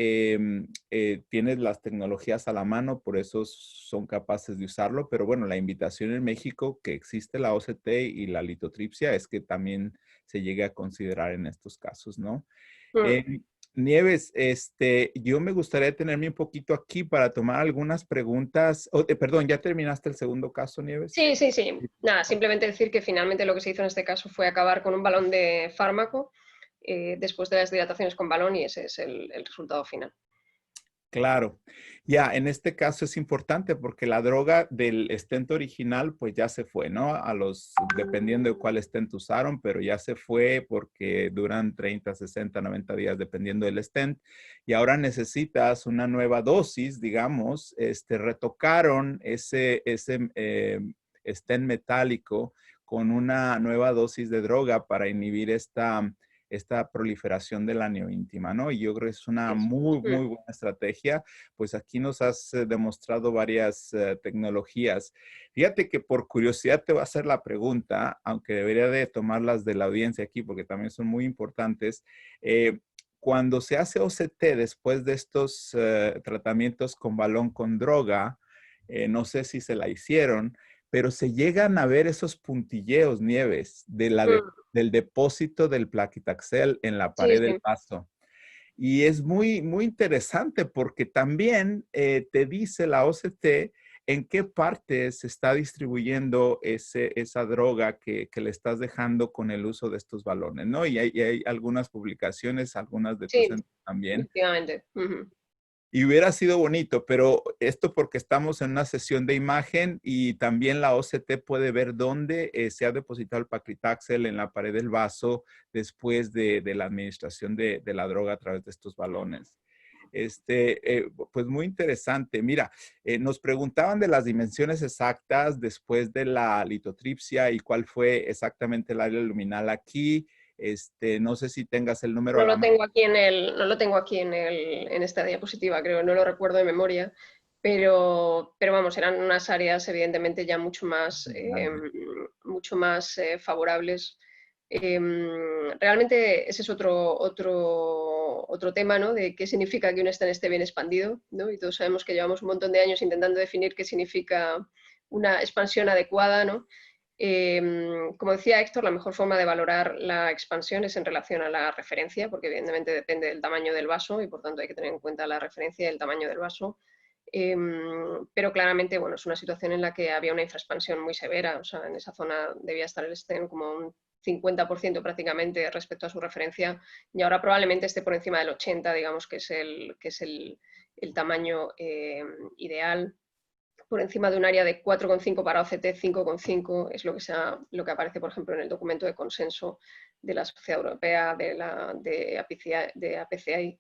C: tienes las tecnologías a la mano, por eso son capaces de usarlo, pero bueno, la invitación en México que existe la OCT y la litotripsia es que también se llegue a considerar en estos casos, ¿no? Nieves, yo me gustaría detenerme un poquito aquí para tomar algunas preguntas. Perdón, ¿ya terminaste el segundo caso, Nieves?
B: Sí. Nada, simplemente decir que finalmente lo que se hizo en este caso fue acabar con un balón de fármaco después de las dilataciones con balón y ese es el resultado final.
C: Claro. Ya, en este caso es importante porque la droga del stent original pues ya se fue, ¿no? Dependiendo de cuál stent usaron, pero ya se fue porque duran 30, 60, 90 días dependiendo del stent. Y ahora necesitas una nueva dosis, digamos, retocaron ese stent metálico con una nueva dosis de droga para inhibir esta proliferación de la neoíntima, ¿no? Y yo creo que es una muy buena estrategia. Pues aquí nos has demostrado varias tecnologías. Fíjate que por curiosidad te voy a hacer la pregunta, aunque debería de tomarlas de la audiencia aquí porque también son muy importantes. Cuando se hace OCT después de estos tratamientos con balón con droga, no sé si se la hicieron, pero se llegan a ver esos puntilleos, Nieves, del depósito del plaquitaxel en la pared del vaso. Y es muy, muy interesante porque también te dice la OCT en qué parte se está distribuyendo esa droga que le estás dejando con el uso de estos balones, ¿no? Y hay algunas publicaciones, algunas de tu centro también.
B: Efectivamente.
C: Y hubiera sido bonito, pero esto porque estamos en una sesión de imagen y también la OCT puede ver dónde se ha depositado el paclitaxel en la pared del vaso después de la administración de la droga a través de estos balones. Pues muy interesante. Mira, nos preguntaban de las dimensiones exactas después de la litotripsia y cuál fue exactamente el área luminal aquí. No sé si tengas el número.
B: No lo tengo aquí en esta diapositiva, creo, no lo recuerdo de memoria, pero vamos, eran unas áreas evidentemente ya mucho más favorables. Realmente ese es otro tema, ¿no? De qué significa que un stent esté bien expandido, ¿no? Y todos sabemos que llevamos un montón de años intentando definir qué significa una expansión adecuada, ¿no? Como decía Héctor, la mejor forma de valorar la expansión es en relación a la referencia, porque evidentemente depende del tamaño del vaso y por tanto hay que tener en cuenta la referencia y el tamaño del vaso. Pero claramente, bueno, es una situación en la que había una infraexpansión muy severa, o sea, en esa zona debía estar el stent como un 50% prácticamente respecto a su referencia, y ahora probablemente esté por encima del 80%, digamos, que es el tamaño ideal. Por encima de un área de 4,5 para OCT, 5,5 es lo que aparece, por ejemplo, en el documento de consenso de la Sociedad Europea de APCI.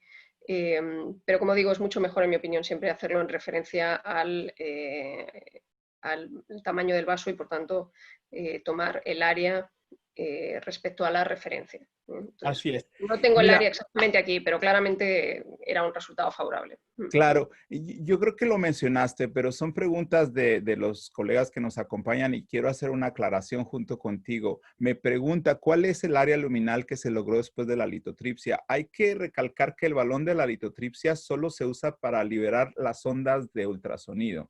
B: Pero como digo, es mucho mejor, en mi opinión, siempre hacerlo en referencia al tamaño del vaso y, por tanto, tomar el área respecto a la referencia. Entonces,
C: Así es.
B: no tengo el
C: Mira,
B: área exactamente aquí, pero claramente era un resultado favorable.
C: claro, yo creo que lo mencionaste, pero son preguntas de los colegas que nos acompañan y quiero hacer una aclaración junto contigo. Me pregunta, ¿cuál es el área luminal que se logró después de la litotripsia? Hay que recalcar que el balón de la litotripsia solo se usa para liberar las ondas de ultrasonido.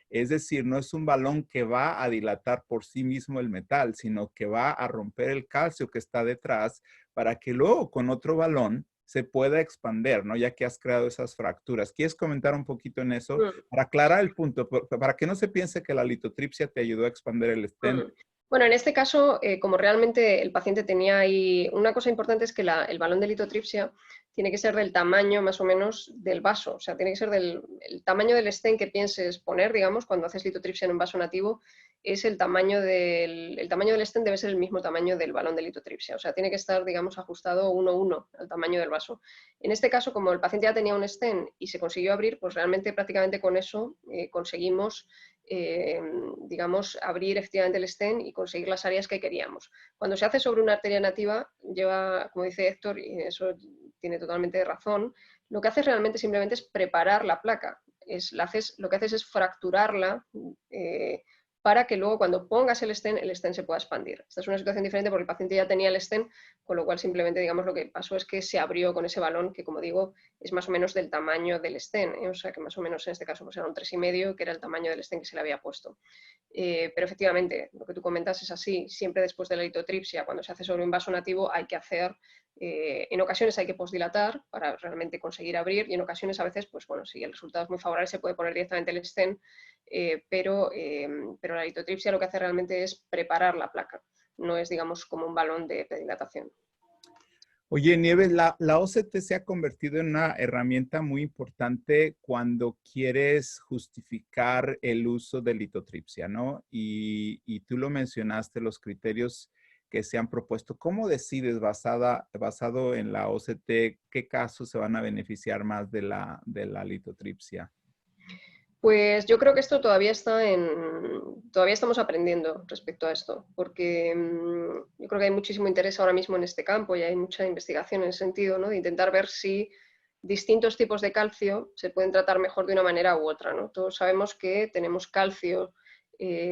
C: Es decir, no es un balón que va a dilatar por sí mismo el metal, sino que va a romper el calcio que está detrás para que luego con otro balón se pueda expander, ¿no? Ya que has creado esas fracturas. ¿Quieres comentar un poquito en eso? Para aclarar el punto, para que no se piense que la litotripsia te ayudó a expander el stent.
B: Bueno, en este caso, como realmente el paciente tenía ahí... Una cosa importante es que el balón de litotripsia tiene que ser del tamaño más o menos del vaso, o sea, tiene que ser el tamaño del stent que pienses poner, digamos, cuando haces litotripsia en un vaso nativo, es el tamaño del stent debe ser el mismo tamaño del balón de litotripsia, o sea, tiene que estar, digamos, ajustado 1:1 al tamaño del vaso. En este caso, como el paciente ya tenía un stent y se consiguió abrir, pues realmente prácticamente con eso conseguimos... digamos, abrir efectivamente el stent y conseguir las áreas que queríamos. Cuando se hace sobre una arteria nativa, lleva, como dice Héctor, y eso tiene totalmente razón, lo que haces realmente simplemente es preparar la placa. Lo que haces es fracturarla para que luego cuando pongas el stent se pueda expandir. Esta es una situación diferente porque el paciente ya tenía el stent, con lo cual simplemente, digamos, lo que pasó es que se abrió con ese balón que, como digo, es más o menos del tamaño del stent, o sea que más o menos en este caso pues era un 3,5, que era el tamaño del stent que se le había puesto. Pero efectivamente, lo que tú comentas es así, siempre después de la litotripsia, cuando se hace sobre un vaso nativo hay que hacer, en ocasiones hay que posdilatar para realmente conseguir abrir y en ocasiones a veces, pues bueno, si el resultado es muy favorable se puede poner directamente el stent, pero la litotripsia lo que hace realmente es preparar la placa, no es, digamos, como un balón de dilatación.
C: Oye, Nieves, la OCT se ha convertido en una herramienta muy importante cuando quieres justificar el uso de litotripsia, ¿no? Y tú lo mencionaste, los criterios que se han propuesto. ¿Cómo decides, basado en la OCT, qué casos se van a beneficiar más de la litotripsia?
B: Pues yo creo que esto todavía estamos aprendiendo respecto a esto, porque yo creo que hay muchísimo interés ahora mismo en este campo y hay mucha investigación en el sentido, ¿no?, de intentar ver si distintos tipos de calcio se pueden tratar mejor de una manera u otra, ¿no? Todos sabemos que tenemos calcio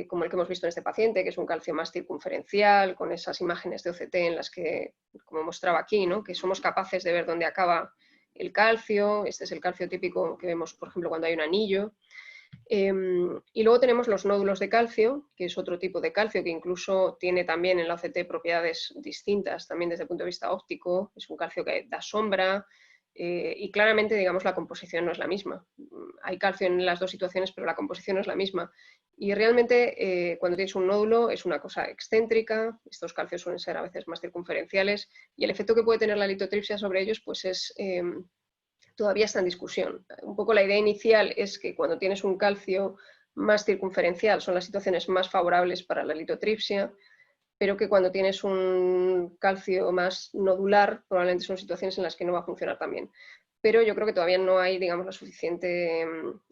B: como el que hemos visto en este paciente, que es un calcio más circunferencial, con esas imágenes de OCT en las que, como mostraba aquí, ¿no?, que somos capaces de ver dónde acaba el calcio. Este es el calcio típico que vemos, por ejemplo, cuando hay un anillo. Y luego tenemos los nódulos de calcio, que es otro tipo de calcio que incluso tiene también en la OCT propiedades distintas, también desde el punto de vista óptico. Es un calcio que da sombra y claramente, digamos, la composición no es la misma. Hay calcio en las dos situaciones, pero la composición no es la misma. Y realmente cuando tienes un nódulo es una cosa excéntrica, estos calcios suelen ser a veces más circunferenciales y el efecto que puede tener la litotripsia sobre ellos pues es... todavía está en discusión. Un poco la idea inicial es que cuando tienes un calcio más circunferencial son las situaciones más favorables para la litotripsia, pero que cuando tienes un calcio más nodular probablemente son situaciones en las que no va a funcionar tan bien. Pero yo creo que todavía no hay, digamos, la suficiente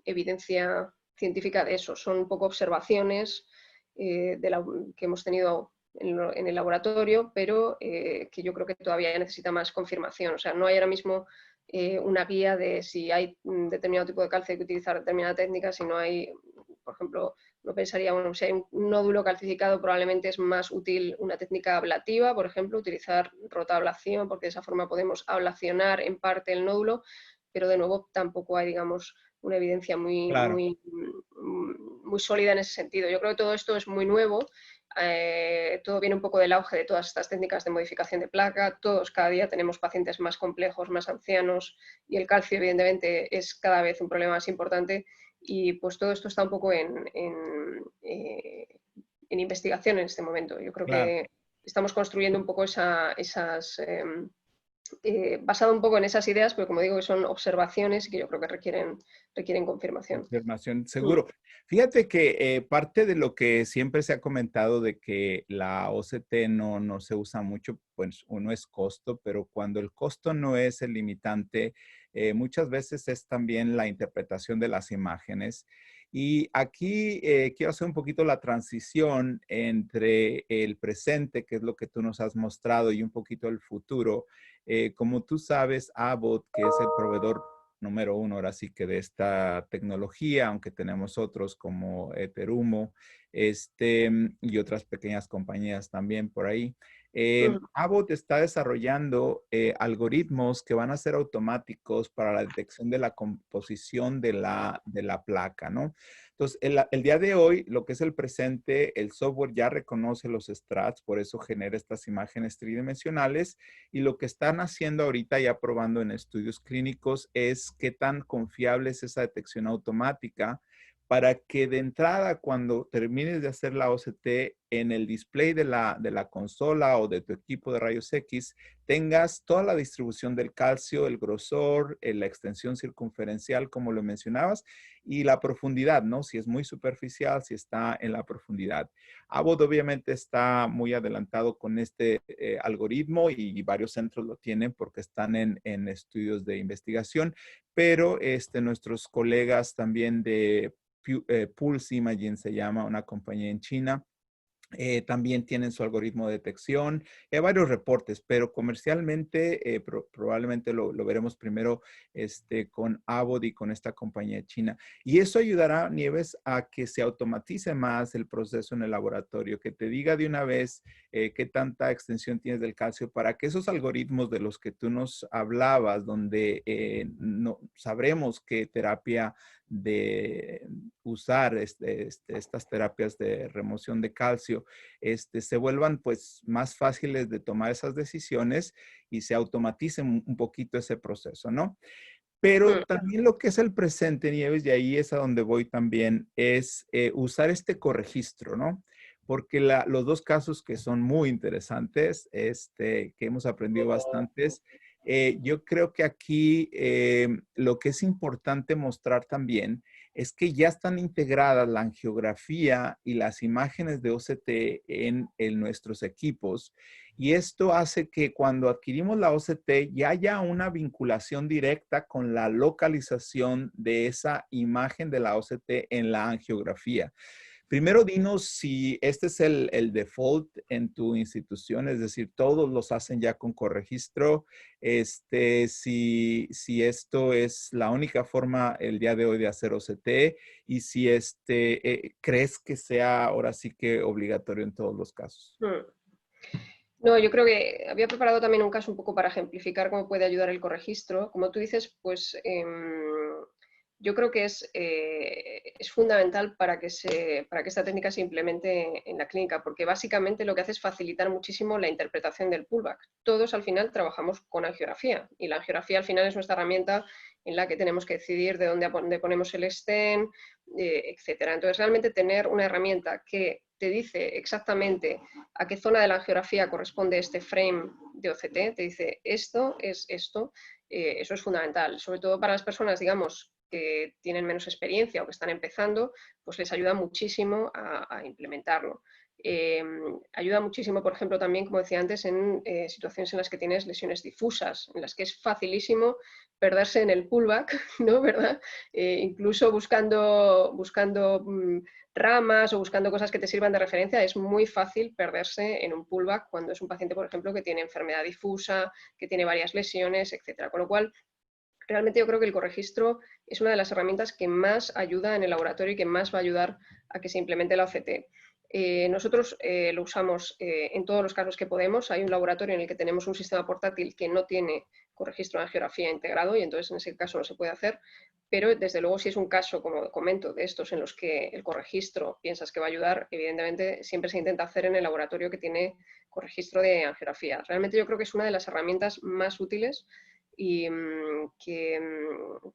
B: evidencia científica de eso. Son un poco observaciones que hemos tenido en el laboratorio, pero que yo creo que todavía necesita más confirmación. O sea, no hay ahora mismo una guía de si hay un determinado tipo de calcio hay que utilizar determinada técnica, si no hay, por ejemplo, no pensaría, bueno, si hay un nódulo calcificado probablemente es más útil una técnica ablativa, por ejemplo, utilizar rotablación, porque de esa forma podemos ablacionar en parte el nódulo, pero de nuevo tampoco hay, digamos, una evidencia
C: Claro.
B: muy sólida en ese sentido. Yo creo que todo esto es muy nuevo. Todo viene un poco del auge de todas estas técnicas de modificación de placa. Todos cada día tenemos pacientes más complejos, más ancianos, y el calcio evidentemente es cada vez un problema más importante, y pues todo esto está un poco en investigación en este momento. Yo creo
C: Claro.
B: que estamos construyendo un poco basado un poco en esas ideas, pero como digo, que son observaciones y que yo creo que requieren confirmación.
C: Confirmación, seguro. Fíjate que parte de lo que siempre se ha comentado de que la OCT no se usa mucho, pues uno es costo, pero cuando el costo no es el limitante, muchas veces es también la interpretación de las imágenes. Y aquí quiero hacer un poquito la transición entre el presente, que es lo que tú nos has mostrado, y un poquito el futuro. Como tú sabes, Abbott, que es el proveedor número uno ahora sí que de esta tecnología, aunque tenemos otros como Eterumo, y otras pequeñas compañías también por ahí. Abbott está desarrollando algoritmos que van a ser automáticos para la detección de la composición de la placa, ¿no? Entonces, el día de hoy, lo que es el presente, el software ya reconoce los strats, por eso genera estas imágenes tridimensionales, y lo que están haciendo ahorita ya probando en estudios clínicos es qué tan confiable es esa detección automática para que de entrada, cuando termines de hacer la OCT, en el display de la consola o de tu equipo de rayos X, tengas toda la distribución del calcio, el grosor, la extensión circunferencial, como lo mencionabas, y la profundidad, ¿no? Si es muy superficial, si está en la profundidad. Abbott obviamente está muy adelantado con este algoritmo, y varios centros lo tienen porque están en estudios de investigación, pero nuestros colegas también de Pulse Imaging se llama, una compañía en China, también tienen su algoritmo de detección. Hay varios reportes, pero comercialmente probablemente lo veremos primero con Abbott y con esta compañía china. Y eso ayudará, Nieves, a que se automatice más el proceso en el laboratorio, que te diga de una vez qué tanta extensión tienes del calcio, para que esos algoritmos de los que tú nos hablabas, donde no sabremos qué terapia de usar estas terapias de remoción de calcio, se vuelvan pues más fáciles de tomar esas decisiones y se automaticen un poquito ese proceso, ¿no? Pero también lo que es el presente, Nieves, y ahí es a donde voy también, es usar este corregistro, ¿no? Porque los dos casos que son muy interesantes, que hemos aprendido bastantes, yo creo que aquí lo que es importante mostrar también es que ya están integradas la angiografía y las imágenes de OCT en nuestros equipos. Y esto hace que cuando adquirimos la OCT ya haya una vinculación directa con la localización de esa imagen de la OCT en la angiografía. Primero dinos si este es el default en tu institución, es decir, todos los hacen ya con corregistro, si esto es la única forma el día de hoy de hacer OCT, y si crees que sea ahora sí que obligatorio en todos los casos.
B: No, yo creo que había preparado también un caso un poco para ejemplificar cómo puede ayudar el corregistro. Como tú dices, pues yo creo que es fundamental para que esta técnica se implemente en la clínica, porque básicamente lo que hace es facilitar muchísimo la interpretación del pullback. Todos al final trabajamos con angiografía, y la angiografía al final es nuestra herramienta en la que tenemos que decidir de dónde ponemos el stent, etc. Entonces, realmente tener una herramienta que te dice exactamente a qué zona de la angiografía corresponde este frame de OCT, te dice esto es esto, eso es fundamental, sobre todo para las personas, digamos, que tienen menos experiencia o que están empezando, pues les ayuda muchísimo a implementarlo. Ayuda muchísimo, por ejemplo, también, como decía antes, en situaciones en las que tienes lesiones difusas, en las que es facilísimo perderse en el pullback, ¿no? ¿Verdad? Incluso buscando ramas o buscando cosas que te sirvan de referencia, es muy fácil perderse en un pullback cuando es un paciente, por ejemplo, que tiene enfermedad difusa, que tiene varias lesiones, etc. Con lo cual, realmente yo creo que el corregistro es una de las herramientas que más ayuda en el laboratorio y que más va a ayudar a que se implemente la OCT. Nosotros lo usamos en todos los casos que podemos. Hay un laboratorio en el que tenemos un sistema portátil que no tiene corregistro de angiografía integrado y entonces en ese caso no se puede hacer. Pero desde luego si es un caso, como comento, de estos en los que el corregistro piensas que va a ayudar, evidentemente siempre se intenta hacer en el laboratorio que tiene corregistro de angiografía. Realmente yo creo que es una de las herramientas más útiles y que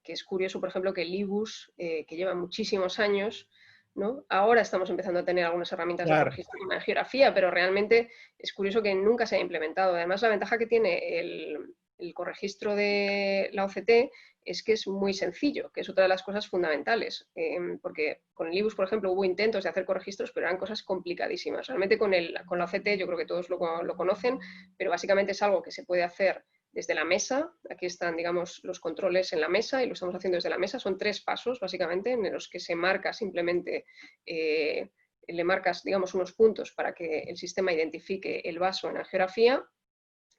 B: es curioso, por ejemplo, que el IBUS, que lleva muchísimos años, ¿no? Ahora estamos empezando a tener algunas herramientas de corregistro de angiografía, pero realmente es curioso que nunca se haya implementado. Además, la ventaja que tiene el corregistro de la OCT es que es muy sencillo, que es otra de las cosas fundamentales, porque con el IBUS, por ejemplo, hubo intentos de hacer corregistros, pero eran cosas complicadísimas. Realmente con la OCT yo creo que todos lo conocen, pero básicamente es algo que se puede hacer desde la mesa. Aquí están, digamos, los controles en la mesa y lo estamos haciendo desde la mesa. Son 3 pasos, básicamente, en los que se marca simplemente, le marcas, digamos, unos puntos para que el sistema identifique el vaso en angiografía,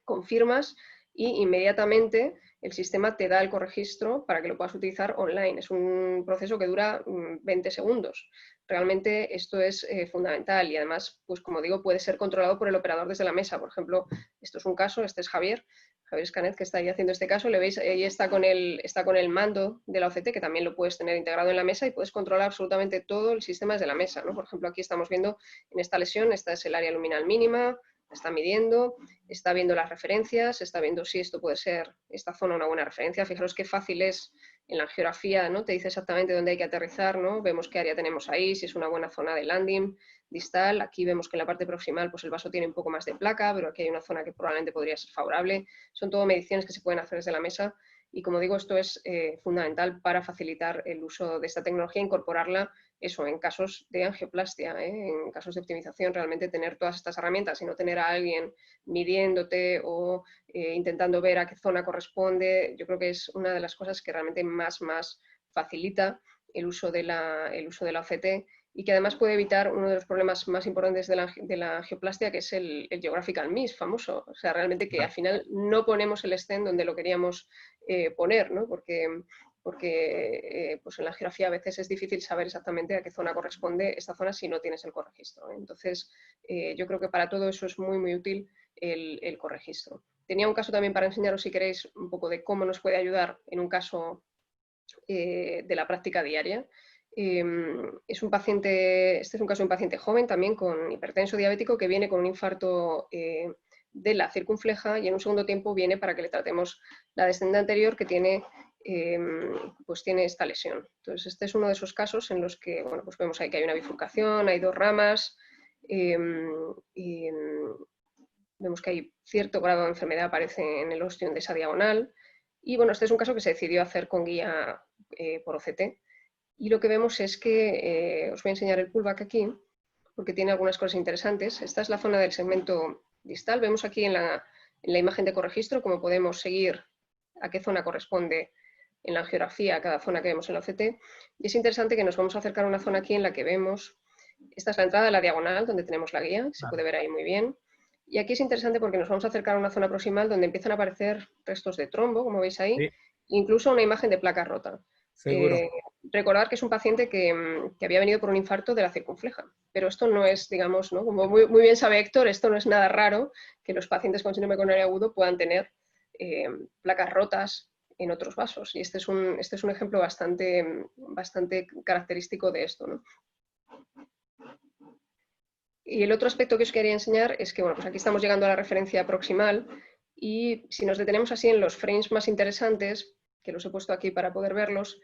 B: confirmas y inmediatamente el sistema te da el corregistro para que lo puedas utilizar online. Es un proceso que dura 20 segundos. Realmente esto es fundamental y además, pues como digo, puede ser controlado por el operador desde la mesa. Por ejemplo, esto es un caso, este es Javier Escanet, que está ahí haciendo este caso. Le veis, ahí está con el mando de la OCT, que también lo puedes tener integrado en la mesa y puedes controlar absolutamente todo el sistema desde la mesa, ¿no? Por ejemplo, aquí estamos viendo en esta lesión, esta es el área luminal mínima, está midiendo, está viendo las referencias, está viendo si esto puede ser, esta zona, una buena referencia. Fijaros qué fácil es en la angiografía, ¿no? Te dice exactamente dónde hay que aterrizar, ¿no? Vemos qué área tenemos ahí, si es una buena zona de landing distal. Aquí vemos que en la parte proximal pues el vaso tiene un poco más de placa, pero aquí hay una zona que probablemente podría ser favorable. Son todo mediciones que se pueden hacer desde la mesa y, como digo, esto es fundamental para facilitar el uso de esta tecnología, incorporarla eso, en casos de angioplastia, en casos de optimización, realmente tener todas estas herramientas y no tener a alguien midiéndote o intentando ver a qué zona corresponde, yo creo que es una de las cosas que realmente más facilita el uso de la OCT y que además puede evitar uno de los problemas más importantes de la angioplastia, que es el geographical miss famoso. O sea, realmente que al final no ponemos el stent donde lo queríamos poner, ¿no? Porque pues en la angiografía a veces es difícil saber exactamente a qué zona corresponde esta zona si no tienes el corregistro. Entonces, yo creo que para todo eso es muy útil el corregistro. Tenía un caso también para enseñaros, si queréis, un poco de cómo nos puede ayudar en un caso de la práctica diaria. Este es un caso de un paciente joven también con hipertenso diabético que viene con un infarto de la circunfleja y en un segundo tiempo viene para que le tratemos la descendente anterior que tiene pues tiene esta lesión. Entonces, este es uno de esos casos en los que, bueno, pues vemos ahí que hay una bifurcación, hay 2 ramas, y vemos que hay cierto grado de enfermedad aparece en el ostión de esa diagonal. Y bueno, este es un caso que se decidió hacer con guía por OCT. Y lo que vemos es que, os voy a enseñar el pullback aquí, porque tiene algunas cosas interesantes. Esta es la zona del segmento distal. Vemos aquí en la imagen de corregistro cómo podemos seguir a qué zona corresponde en la angiografía cada zona que vemos en la OCT. Y es interesante que nos vamos a acercar a una zona aquí en la que vemos, esta es la entrada de la diagonal, donde tenemos la guía, se puede ver ahí muy bien. Y aquí es interesante porque nos vamos a acercar a una zona proximal donde empiezan a aparecer restos de trombo, como veis ahí, sí. Incluso una imagen de placa rota. Recordar que es un paciente que había venido por un infarto de la circunfleja, pero esto no es, digamos, ¿no? Como muy bien sabe Héctor, esto no es nada raro que los pacientes con síndrome coronario agudo puedan tener placas rotas en otros vasos. Y este es un ejemplo bastante característico de esto, ¿no? Y el otro aspecto que os quería enseñar es que, bueno, pues aquí estamos llegando a la referencia proximal y si nos detenemos así en los frames más interesantes, que los he puesto aquí para poder verlos,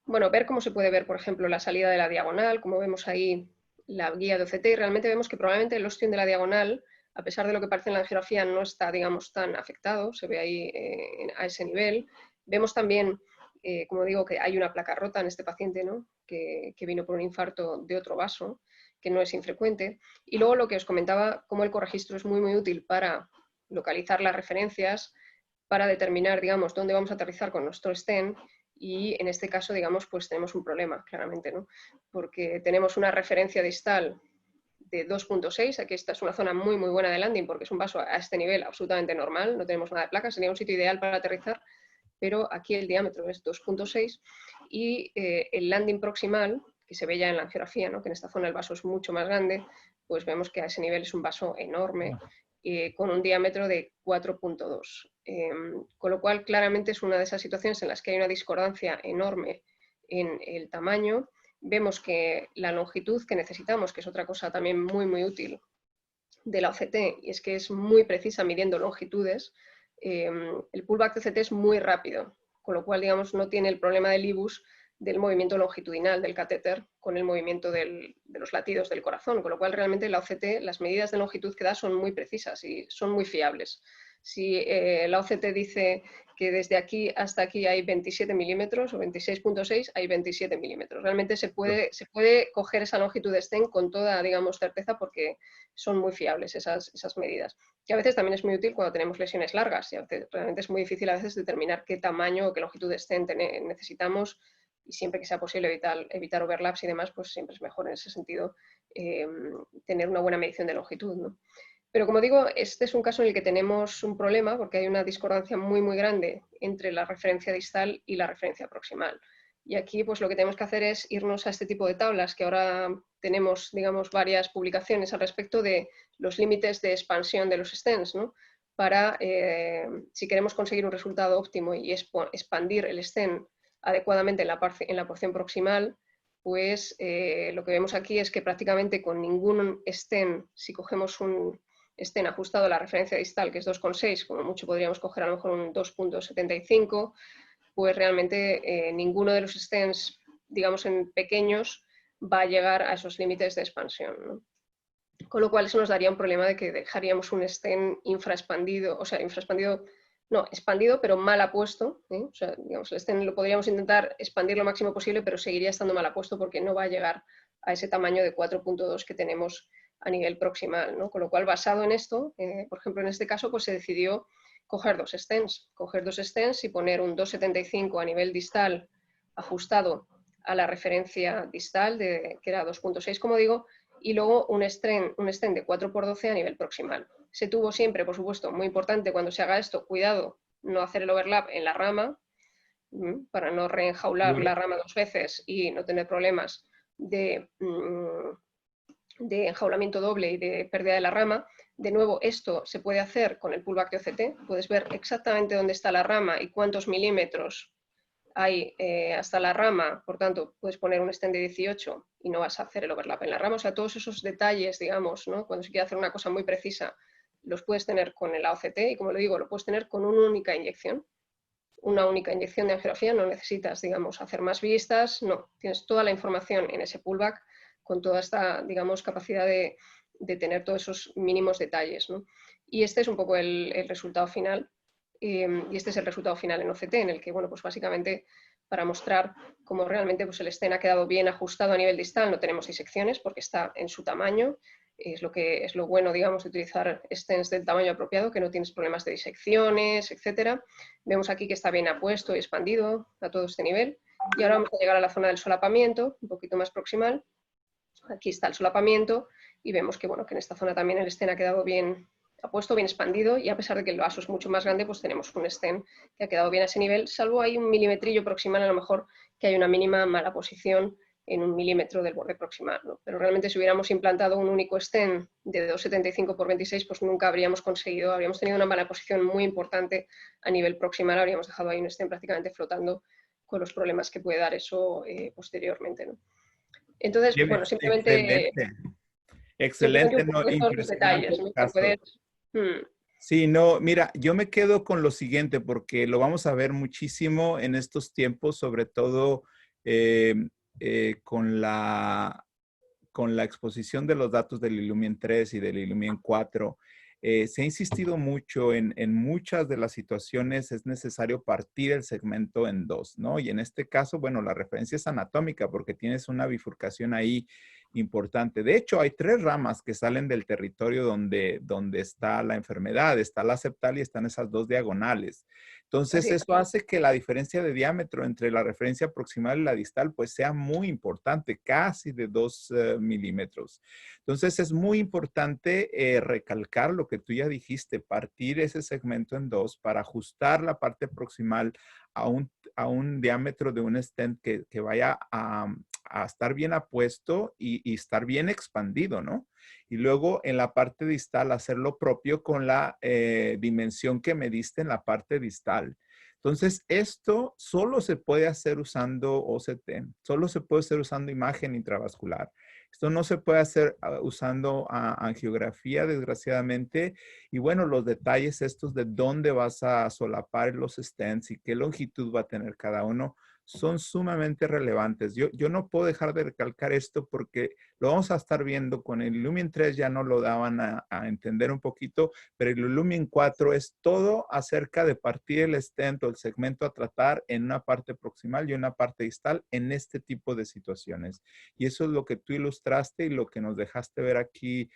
B: bueno, ver cómo se puede ver, por ejemplo, la salida de la diagonal, como vemos ahí la guía de OCT, y realmente vemos que probablemente el ostión de la diagonal, a pesar de lo que parece en la angiografía, no está, digamos, tan afectado, se ve ahí a ese nivel. Vemos también, como digo, que hay una placa rota en este paciente, ¿no? que vino por un infarto de otro vaso, que no es infrecuente. Y luego lo que os comentaba, cómo el corregistro es muy útil para localizar las referencias, para determinar, digamos, dónde vamos a aterrizar con nuestro stent. Y en este caso, digamos, pues tenemos un problema, claramente, ¿no? Porque tenemos una referencia distal de 2.6, aquí esta es una zona muy buena de landing porque es un vaso a este nivel absolutamente normal, no tenemos nada de placa, sería un sitio ideal para aterrizar, pero aquí el diámetro es 2.6 y el landing proximal, que se ve ya en la angiografía, ¿no? Que en esta zona el vaso es mucho más grande, pues vemos que a ese nivel es un vaso enorme, con un diámetro de 4.2. Con lo cual, claramente es una de esas situaciones en las que hay una discordancia enorme en el tamaño. Vemos que la longitud que necesitamos, que es otra cosa también muy, muy útil de la OCT, y es que es muy precisa midiendo longitudes, el pullback de OCT es muy rápido, con lo cual, digamos, no tiene el problema del IBUS del movimiento longitudinal del catéter con el movimiento de los latidos del corazón, con lo cual realmente la OCT, las medidas de longitud que da son muy precisas y son muy fiables. Si la OCT dice que desde aquí hasta aquí hay 27 milímetros o 26.6, hay 27 milímetros. Realmente se puede coger esa longitud de Sten con toda, digamos, certeza porque son muy fiables esas medidas. Y a veces también es muy útil cuando tenemos lesiones largas y realmente es muy difícil a veces determinar qué tamaño o qué longitud de Sten necesitamos, y siempre que sea posible evitar overlaps y demás, pues siempre es mejor en ese sentido tener una buena medición de longitud, ¿no? Pero como digo, este es un caso en el que tenemos un problema porque hay una discordancia muy, muy grande entre la referencia distal y la referencia proximal. Y aquí pues lo que tenemos que hacer es irnos a este tipo de tablas, que ahora tenemos, digamos, varias publicaciones al respecto de los límites de expansión de los stents, ¿no? Para, si queremos conseguir un resultado óptimo y expandir el stent adecuadamente en la porción proximal, pues lo que vemos aquí es que prácticamente con ningún stent, si cogemos un stent ajustado a la referencia distal, que es 2,6, como mucho podríamos coger a lo mejor un 2,75, pues realmente ninguno de los stents, digamos, en pequeños, va a llegar a esos límites de expansión, ¿no? Con lo cual eso nos daría un problema de que dejaríamos un stent infraexpandido, o sea, expandido pero mal apuesto, ¿eh? O sea, digamos, el stent lo podríamos intentar expandir lo máximo posible, pero seguiría estando mal apuesto porque no va a llegar a ese tamaño de 4.2 que tenemos a nivel proximal, ¿no? Con lo cual, basado en esto, por ejemplo, en este caso, pues se decidió coger dos stents y poner un 2,75 a nivel distal ajustado a la referencia distal, que era 2,6, como digo, y luego un stent de 4x12 a nivel proximal. Se tuvo siempre, por supuesto, muy importante cuando se haga esto, cuidado, no hacer el overlap en la rama, para no reenjaular la rama dos veces y no tener problemas de enjaulamiento doble y de pérdida de la rama. De nuevo, esto se puede hacer con el pullback de OCT. Puedes ver exactamente dónde está la rama y cuántos milímetros hay hasta la rama. Por tanto, puedes poner un stent de 18 y no vas a hacer el overlap en la rama. O sea, todos esos detalles, digamos, ¿no? Cuando se quiere hacer una cosa muy precisa, los puedes tener con el AOCT y, como lo digo, lo puedes tener con una única inyección. Una única inyección de angiografía, no necesitas, digamos, hacer más vistas, no. Tienes toda la información en ese pullback con toda esta, digamos, capacidad de tener todos esos mínimos detalles, ¿no? Y este es un poco el resultado final. Y este es el resultado final en OCT, en el que, bueno, pues básicamente para mostrar cómo realmente pues, el stent ha quedado bien ajustado a nivel distal, no tenemos disecciones porque está en su tamaño. Es lo bueno, digamos, de utilizar stents del tamaño apropiado, que no tienes problemas de disecciones, etcétera. Vemos aquí que está bien apuesto y expandido a todo este nivel. Y ahora vamos a llegar a la zona del solapamiento, un poquito más proximal. Aquí está el solapamiento y vemos que, bueno, que en esta zona también el stent ha quedado bien apuesto, bien expandido, y a pesar de que el vaso es mucho más grande, pues tenemos un stent que ha quedado bien a ese nivel, salvo hay un milimetrillo proximal, a lo mejor que hay una mínima mala posición en 1 milímetro del borde proximal, ¿no? Pero realmente si hubiéramos implantado un único stent de 2,75 por 26, pues nunca habríamos conseguido, habríamos tenido una mala posición muy importante a nivel proximal, habríamos dejado ahí un stent prácticamente flotando con los problemas que puede dar eso posteriormente, ¿no? Entonces, bueno, simplemente
C: Excelente, no,
B: estos detalles,
C: impresionante
B: ¿no?
C: caso. Sí, no, mira, yo me quedo con lo siguiente porque lo vamos a ver muchísimo en estos tiempos, sobre todo con la exposición de los datos del Illumien 3 y del Illumien 4. Se ha insistido mucho en muchas de las situaciones es necesario partir el segmento en dos, ¿no? Y en este caso, bueno, la referencia es anatómica porque tienes una bifurcación ahí importante. De hecho, hay 3 ramas que salen del territorio donde está la enfermedad. Está la septal y están esas 2 diagonales. Entonces, eso hace que la diferencia de diámetro entre la referencia proximal y la distal, pues sea muy importante, casi de 2 milímetros. Entonces, es muy importante recalcar lo que tú ya dijiste, partir ese segmento en 2 para ajustar la parte proximal a un diámetro de un stent que vaya a a estar bien apuesto y estar bien expandido, ¿no? Y luego en la parte distal hacer lo propio con la dimensión que mediste en la parte distal. Entonces, esto solo se puede hacer usando OCT, solo se puede hacer usando imagen intravascular. Esto no se puede hacer usando angiografía, desgraciadamente. Y bueno, los detalles estos de dónde vas a solapar los stents y qué longitud va a tener cada uno son sumamente relevantes. Yo no puedo dejar de recalcar esto porque lo vamos a estar viendo con el Lumen 3, ya no lo daban a entender un poquito, pero el Lumen 4 es todo acerca de partir el stent o el segmento a tratar en una parte proximal y una parte distal en este tipo de situaciones. Y eso es lo que tú ilustraste y lo que nos dejaste ver aquí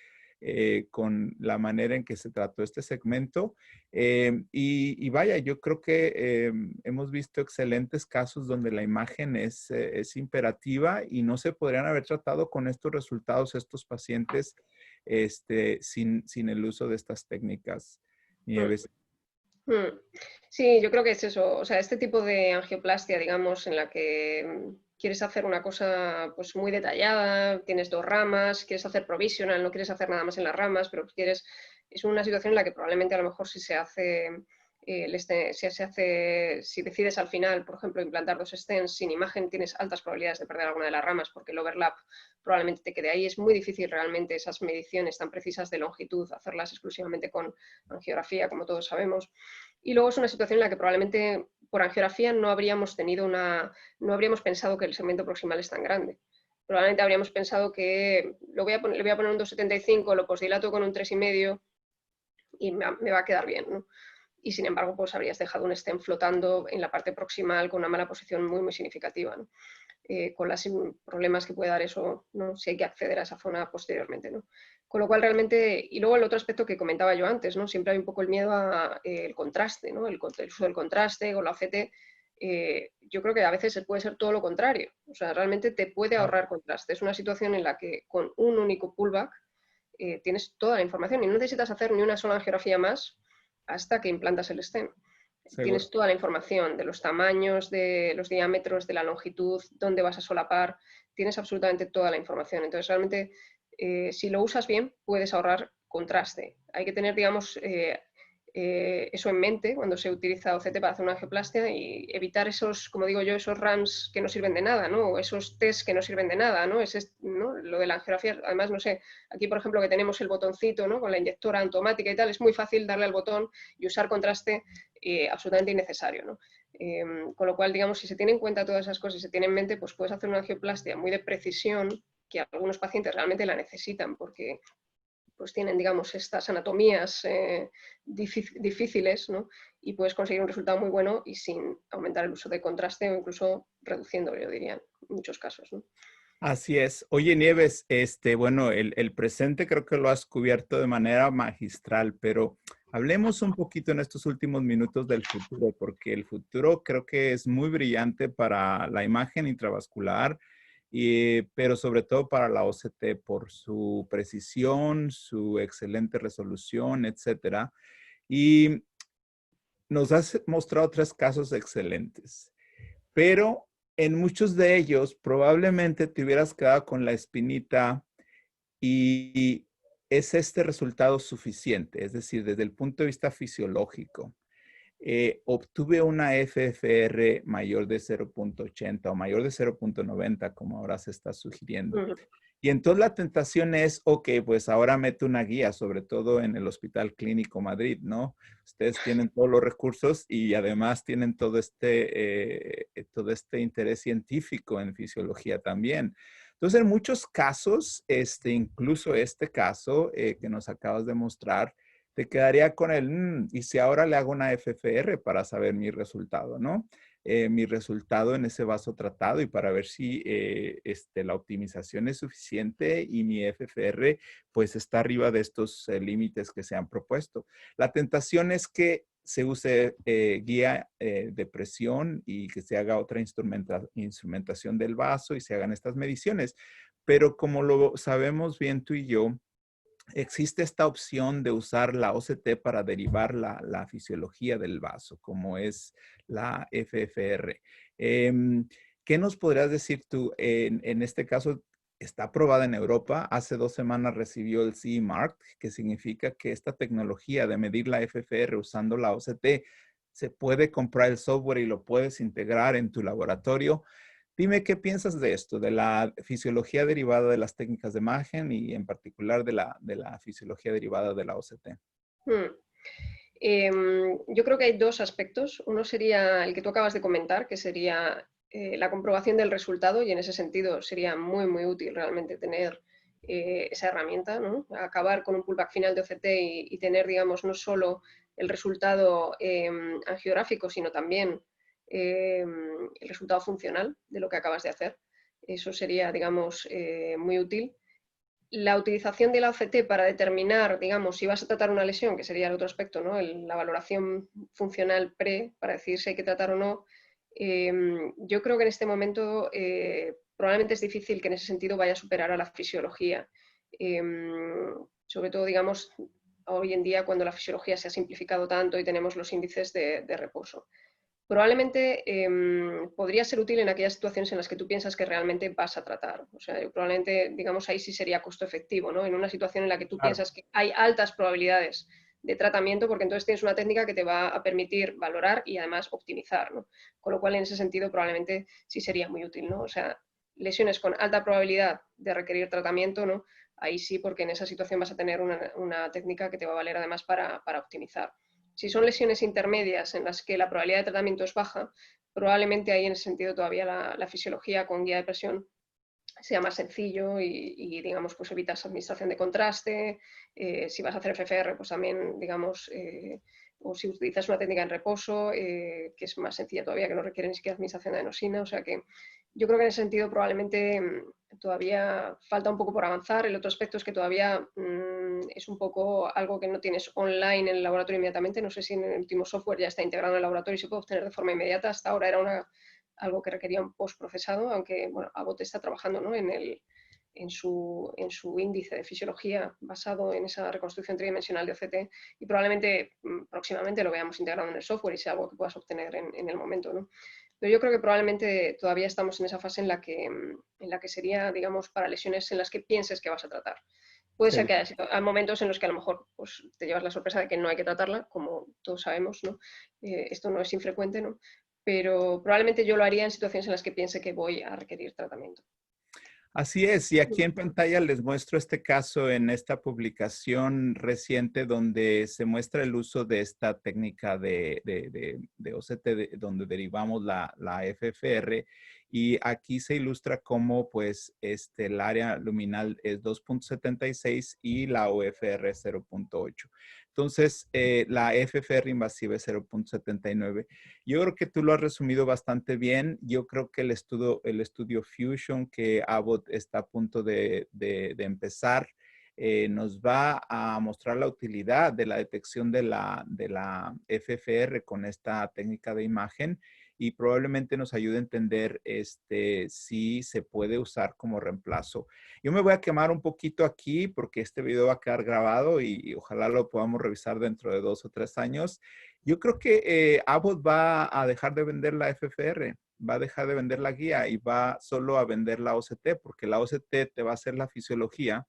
C: con la manera en que se trató este segmento. Y vaya, yo creo que hemos visto excelentes casos donde la imagen es imperativa y no se podrían haber tratado con estos resultados estos pacientes sin el uso de estas técnicas. Nieves.
B: Sí, yo creo que es eso. O sea, este tipo de angioplastia, digamos, en la que quieres hacer una cosa pues muy detallada, tienes 2 ramas, quieres hacer provisional, no quieres hacer nada más en las ramas, pero quieres, es una situación en la que probablemente a lo mejor si se hace, si decides al final, por ejemplo, implantar 2 stents sin imagen, tienes altas probabilidades de perder alguna de las ramas porque el overlap probablemente te quede ahí. Es muy difícil realmente esas mediciones tan precisas de longitud, hacerlas exclusivamente con angiografía, como todos sabemos. Y luego es una situación en la que probablemente por angiografía no habríamos pensado que el segmento proximal es tan grande. Probablemente habríamos pensado que le voy a poner un 2,75, lo posdilato con un 3,5 y me va a quedar bien, ¿no? Y sin embargo, pues habrías dejado un stent flotando en la parte proximal con una mala posición muy, muy significativa, ¿no? Con los problemas que puede dar eso, ¿no? Si hay que acceder a esa zona posteriormente, ¿no? Con lo cual realmente, y luego el otro aspecto que comentaba yo antes, ¿no? Siempre hay un poco el miedo al contraste, ¿no? El uso del contraste con la OCT, yo creo que a veces puede ser todo lo contrario. O sea, realmente te puede ahorrar contraste. Es una situación en la que con un único pullback tienes toda la información y no necesitas hacer ni una sola angiografía más hasta que implantas el stent.
C: Seguro.
B: Tienes toda la información de los tamaños, de los diámetros, de la longitud, dónde vas a solapar, tienes absolutamente toda la información. Entonces, realmente, si lo usas bien, puedes ahorrar contraste. Hay que tener, digamos, eso en mente cuando se utiliza OCT para hacer una angioplastia y evitar esos, como digo yo, esos RAMs que no sirven de nada, ¿no? O esos tests que no sirven de nada, ¿no? ¿no? Lo de la angiografía, además, no sé, aquí por ejemplo que tenemos el botoncito, ¿no? Con la inyectora automática y tal, es muy fácil darle al botón y usar contraste absolutamente innecesario, ¿no? Con lo cual, digamos, si se tiene en cuenta todas esas cosas y se tiene en mente, pues puedes hacer una angioplastia muy de precisión, que algunos pacientes realmente la necesitan porque pues tienen, digamos, estas anatomías difíciles, ¿no? Y puedes conseguir un resultado muy bueno y sin aumentar el uso de contraste o incluso reduciéndolo, yo diría, en muchos casos, ¿no?
C: Así es. Oye, Nieves, bueno, el presente creo que lo has cubierto de manera magistral, pero hablemos un poquito en estos últimos minutos del futuro, porque el futuro creo que es muy brillante para la imagen intravascular, pero sobre todo para la OCT por su precisión, su excelente resolución, etcétera. Y nos has mostrado 3 casos excelentes, pero en muchos de ellos probablemente te hubieras quedado con la espinita y ¿es este resultado suficiente? Es decir, desde el punto de vista fisiológico, obtuve una FFR mayor de 0.80 o mayor de 0.90, como ahora se está sugiriendo. Y entonces la tentación es, ok, pues ahora meto una guía, sobre todo en el Hospital Clínico Madrid, ¿no? Ustedes tienen todos los recursos y además tienen todo este interés científico en fisiología también. Entonces, en muchos casos, incluso este caso que nos acabas de mostrar, te quedaría con el, y si ahora le hago una FFR para saber mi resultado, ¿no? Mi resultado en ese vaso tratado y para ver si la optimización es suficiente y mi FFR pues está arriba de estos límites que se han propuesto. La tentación es que se use guía de presión y que se haga otra instrumentación del vaso y se hagan estas mediciones. Pero como lo sabemos bien tú y yo, existe esta opción de usar la OCT para derivar la fisiología del vaso, como es la FFR. ¿Qué nos podrías decir tú? En este caso, está aprobada en Europa. Hace 2 semanas recibió el CE Mark, que significa que esta tecnología de medir la FFR usando la OCT, se puede comprar el software y lo puedes integrar en tu laboratorio. Dime qué piensas de esto, de la fisiología derivada de las técnicas de imagen y en particular de la fisiología derivada de la OCT.
B: Yo creo que hay dos aspectos. Uno sería el que tú acabas de comentar, que sería la comprobación del resultado, y en ese sentido sería muy, muy útil realmente tener esa herramienta, ¿no? Acabar con un pullback final de OCT y tener, digamos, no solo el resultado angiográfico, sino también el resultado funcional de lo que acabas de hacer. Eso sería, digamos, muy útil. La utilización de la OCT para determinar, digamos, si vas a tratar una lesión, que sería el otro aspecto, ¿no? La valoración funcional para decir si hay que tratar o no, yo creo que en este momento probablemente es difícil que en ese sentido vaya a superar a la fisiología. Sobre todo, digamos, hoy en día cuando la fisiología se ha simplificado tanto y tenemos los índices de reposo. Probablemente podría ser útil en aquellas situaciones en las que tú piensas que realmente vas a tratar. O sea, probablemente, digamos, ahí sí sería costo efectivo, ¿no? En una situación en la que tú piensas que hay altas probabilidades de tratamiento, porque entonces tienes una técnica que te va a permitir valorar y además optimizar, ¿no? Con lo cual, en ese sentido, probablemente sí sería muy útil, ¿no? O sea, lesiones con alta probabilidad de requerir tratamiento, ¿no? Ahí sí, porque en esa situación vas a tener una técnica que te va a valer además para optimizar. Si son lesiones intermedias en las que la probabilidad de tratamiento es baja, probablemente ahí en ese sentido todavía la fisiología con guía de presión sea más sencillo y digamos, pues evitas administración de contraste. Si vas a hacer FFR, pues también, digamos, o si utilizas una técnica en reposo, que es más sencilla todavía, que no requiere ni siquiera administración de adenosina. O sea que yo creo que en ese sentido probablemente todavía falta un poco por avanzar. El otro aspecto es que todavía es un poco algo que no tienes online en el laboratorio inmediatamente. No sé si en el último software ya está integrado en el laboratorio y se puede obtener de forma inmediata. Hasta ahora era algo que requería un postprocesado, aunque bueno, Abbott está trabajando, ¿no? en su índice de fisiología basado en esa reconstrucción tridimensional de OCT, y probablemente próximamente lo veamos integrado en el software y sea algo que puedas obtener en el momento, ¿no? Pero yo creo que probablemente todavía estamos en esa fase en la que sería, digamos, para lesiones en las que pienses que vas a tratar. Puede ser que haya momentos en los que a lo mejor pues, te llevas la sorpresa de que no hay que tratarla, como todos sabemos, ¿no? Esto no es infrecuente, ¿no? Pero probablemente yo lo haría en situaciones en las que piense que voy a requerir tratamiento.
C: Así es, y aquí en pantalla les muestro este caso en esta publicación reciente donde se muestra el uso de esta técnica de OCT, donde derivamos la FFR, y aquí se ilustra cómo pues el área luminal es 2.76 y la OFR es 0.8. Entonces, la FFR invasiva es 0.79. Yo creo que tú lo has resumido bastante bien. Yo creo que el estudio Fusion que Abbott está a punto de empezar nos va a mostrar la utilidad de la detección de la FFR con esta técnica de imagen y probablemente nos ayude a entender si se puede usar como reemplazo. Yo me voy a quemar un poquito aquí porque este video va a quedar grabado y ojalá lo podamos revisar dentro de 2 o 3 años. Yo creo que Abbott va a dejar de vender la FFR, va a dejar de vender la guía y va solo a vender la OCT, porque la OCT te va a hacer la fisiología,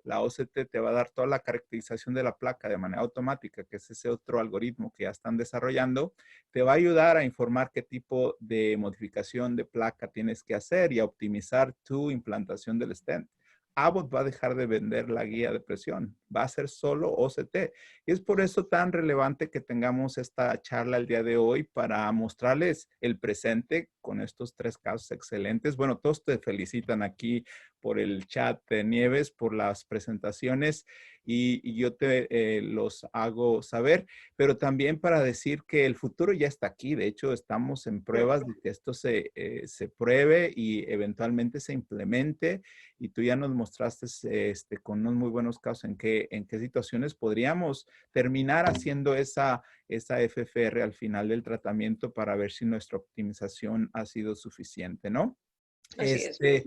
C: la OCT te va a dar toda la caracterización de la placa de manera automática, que es ese otro algoritmo que ya están desarrollando, te va a ayudar a informar qué tipo de modificación de placa tienes que hacer y a optimizar tu implantación del stent. Abbott va a dejar de vender la guía de presión, va a ser solo OCT. Y es por eso tan relevante que tengamos esta charla el día de hoy para mostrarles el presente con estos 3 casos excelentes. Bueno, todos te felicitan aquí por el chat de Nieves, por las presentaciones y yo te los hago saber, pero también para decir que el futuro ya está aquí. De hecho, estamos en pruebas de que esto se pruebe y eventualmente se implemente. Y tú ya nos mostraste con unos muy buenos casos en qué situaciones podríamos terminar haciendo esa FFR al final del tratamiento para ver si nuestra optimización ha sido suficiente, ¿no?
B: Así es.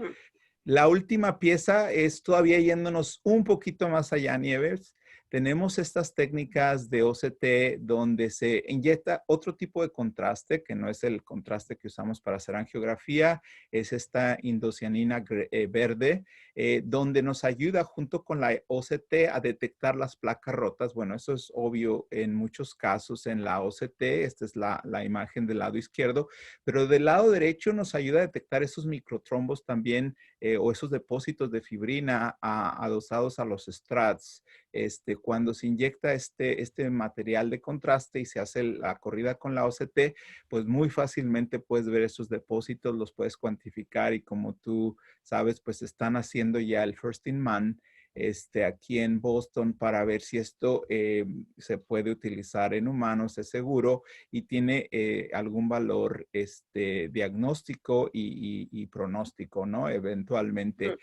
C: La última pieza es todavía yéndonos un poquito más allá, Nieves, tenemos estas técnicas de OCT donde se inyecta otro tipo de contraste, que no es el contraste que usamos para hacer angiografía, es esta indocianina verde, donde nos ayuda junto con la OCT a detectar las placas rotas. Bueno, eso es obvio en muchos casos en la OCT. Esta es la imagen del lado izquierdo, pero del lado derecho nos ayuda a detectar esos microtrombos también o esos depósitos de fibrina adosados a los strats. Cuando se inyecta este material de contraste y se hace la corrida con la OCT, pues muy fácilmente puedes ver esos depósitos, los puedes cuantificar y como tú sabes, pues están haciendo ya el First in Man aquí en Boston para ver si esto se puede utilizar en humanos, es seguro y tiene algún valor diagnóstico y pronóstico, ¿no? Eventualmente.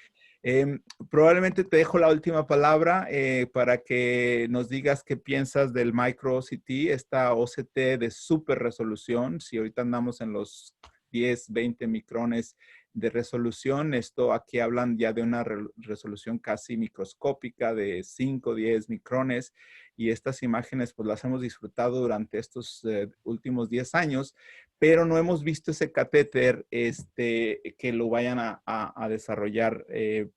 C: Probablemente te dejo la última palabra para que nos digas qué piensas del Micro OCT, esta OCT de super resolución. Si ahorita andamos en los 10, 20 micrones de resolución, esto aquí hablan ya de una resolución casi microscópica de 5, 10 micrones y estas imágenes pues las hemos disfrutado durante estos últimos 10 años, pero no hemos visto ese catéter que lo vayan a desarrollar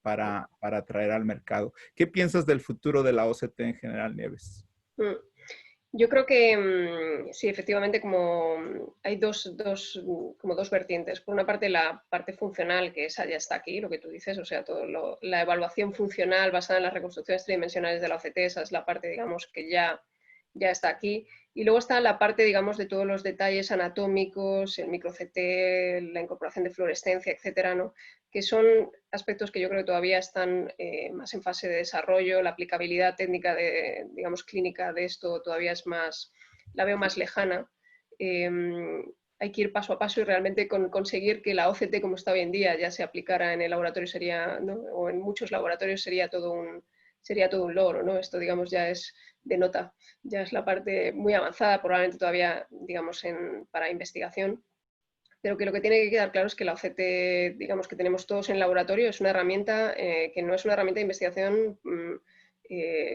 C: para traer al mercado. ¿Qué piensas del futuro de la OCT en general, Nieves?
B: Yo creo que sí, efectivamente, como hay como dos vertientes. Por una parte, la parte funcional, que esa ya está aquí, lo que tú dices, o sea, la evaluación funcional basada en las reconstrucciones tridimensionales de la OCT, esa es la parte, digamos, que ya está aquí. Y luego está la parte, digamos, de todos los detalles anatómicos, el micro-CT, la incorporación de fluorescencia, etcétera, ¿no? Que son aspectos que yo creo que todavía están más en fase de desarrollo. La aplicabilidad técnica, digamos, clínica de esto todavía es más, la veo más lejana. Hay que ir paso a paso y realmente conseguir que la OCT, como está hoy en día, ya se aplicara en el laboratorio, ¿no? O en muchos laboratorios sería todo un logro, ¿no? Esto, digamos, ya es de nota, ya es la parte muy avanzada, probablemente todavía, digamos, para investigación. Pero que lo que tiene que quedar claro es que la OCT, digamos, que tenemos todos en el laboratorio, es una herramienta que no es una herramienta de investigación,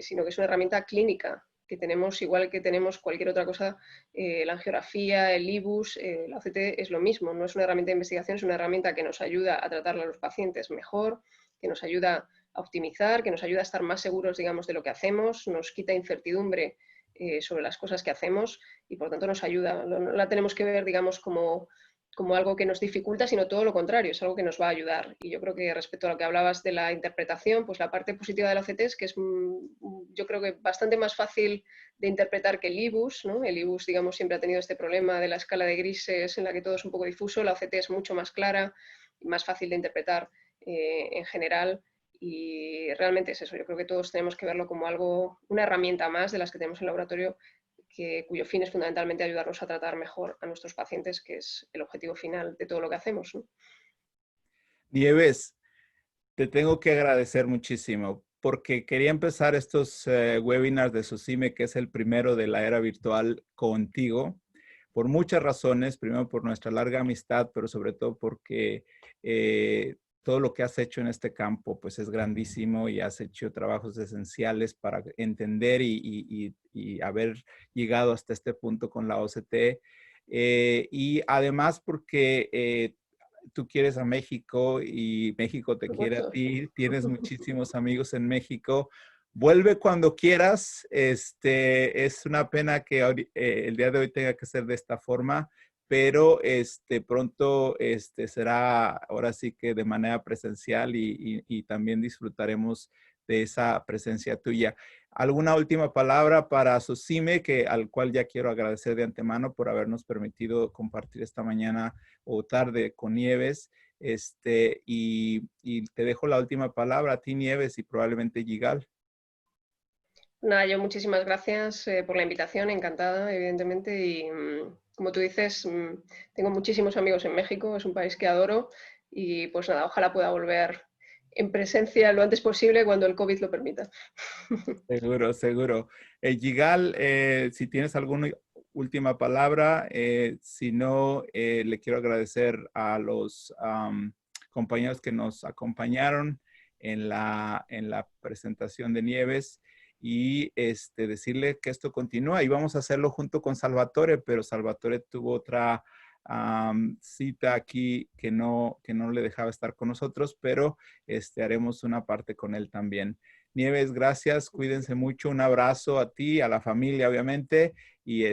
B: sino que es una herramienta clínica, que tenemos igual que tenemos cualquier otra cosa, la angiografía, el IBUS, la OCT es lo mismo, no es una herramienta de investigación, es una herramienta que nos ayuda a tratar a los pacientes mejor, que nos ayuda a optimizar, que nos ayuda a estar más seguros, digamos, de lo que hacemos, nos quita incertidumbre sobre las cosas que hacemos y por tanto nos ayuda. No la tenemos que ver, digamos, como algo que nos dificulta, sino todo lo contrario, es algo que nos va a ayudar. Y yo creo que respecto a lo que hablabas de la interpretación, pues la parte positiva de la OCT es que es, yo creo que bastante más fácil de interpretar que el IBUS, ¿no? El IBUS, digamos, siempre ha tenido este problema de la escala de grises en la que todo es un poco difuso, la OCT es mucho más clara y más fácil de interpretar en general. Y realmente es eso, yo creo que todos tenemos que verlo como algo, una herramienta más de las que tenemos en el laboratorio, cuyo fin es fundamentalmente ayudarnos a tratar mejor a nuestros pacientes, que es el objetivo final de todo lo que hacemos, ¿no?
C: Nieves, te tengo que agradecer muchísimo porque quería empezar estos webinars de SOCIME, que es el primero de la era virtual, contigo, por muchas razones. Primero, por nuestra larga amistad, pero sobre todo porque todo lo que has hecho en este campo pues es grandísimo y has hecho trabajos esenciales para entender y haber llegado hasta este punto con la OCT. Y además porque tú quieres a México y México te quiere a ti, tienes muchísimos amigos en México. Vuelve cuando quieras. Es una pena que el día de hoy tenga que ser de esta forma, pero pronto será ahora sí que de manera presencial y también disfrutaremos de esa presencia tuya. ¿Alguna última palabra para SOCIME, al cual ya quiero agradecer de antemano por habernos permitido compartir esta mañana o tarde con Nieves? Y te dejo la última palabra a ti, Nieves, y probablemente Yigal.
B: Nada, yo muchísimas gracias por la invitación, encantada, evidentemente, y como tú dices, tengo muchísimos amigos en México, es un país que adoro, y pues nada, ojalá pueda volver en presencia lo antes posible cuando el COVID lo permita.
C: Seguro, seguro. Yigal, si tienes alguna última palabra, si no, le quiero agradecer a los compañeros que nos acompañaron en la presentación de Nieves y decirle que esto continúa y vamos a hacerlo junto con Salvatore, pero Salvatore tuvo otra cita aquí que no le dejaba estar con nosotros, pero haremos una parte con él también. Nieves, gracias, cuídense mucho, un abrazo a ti, a la familia obviamente, y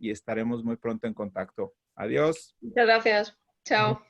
C: estaremos muy pronto en contacto. Adiós.
B: Muchas gracias. Chao.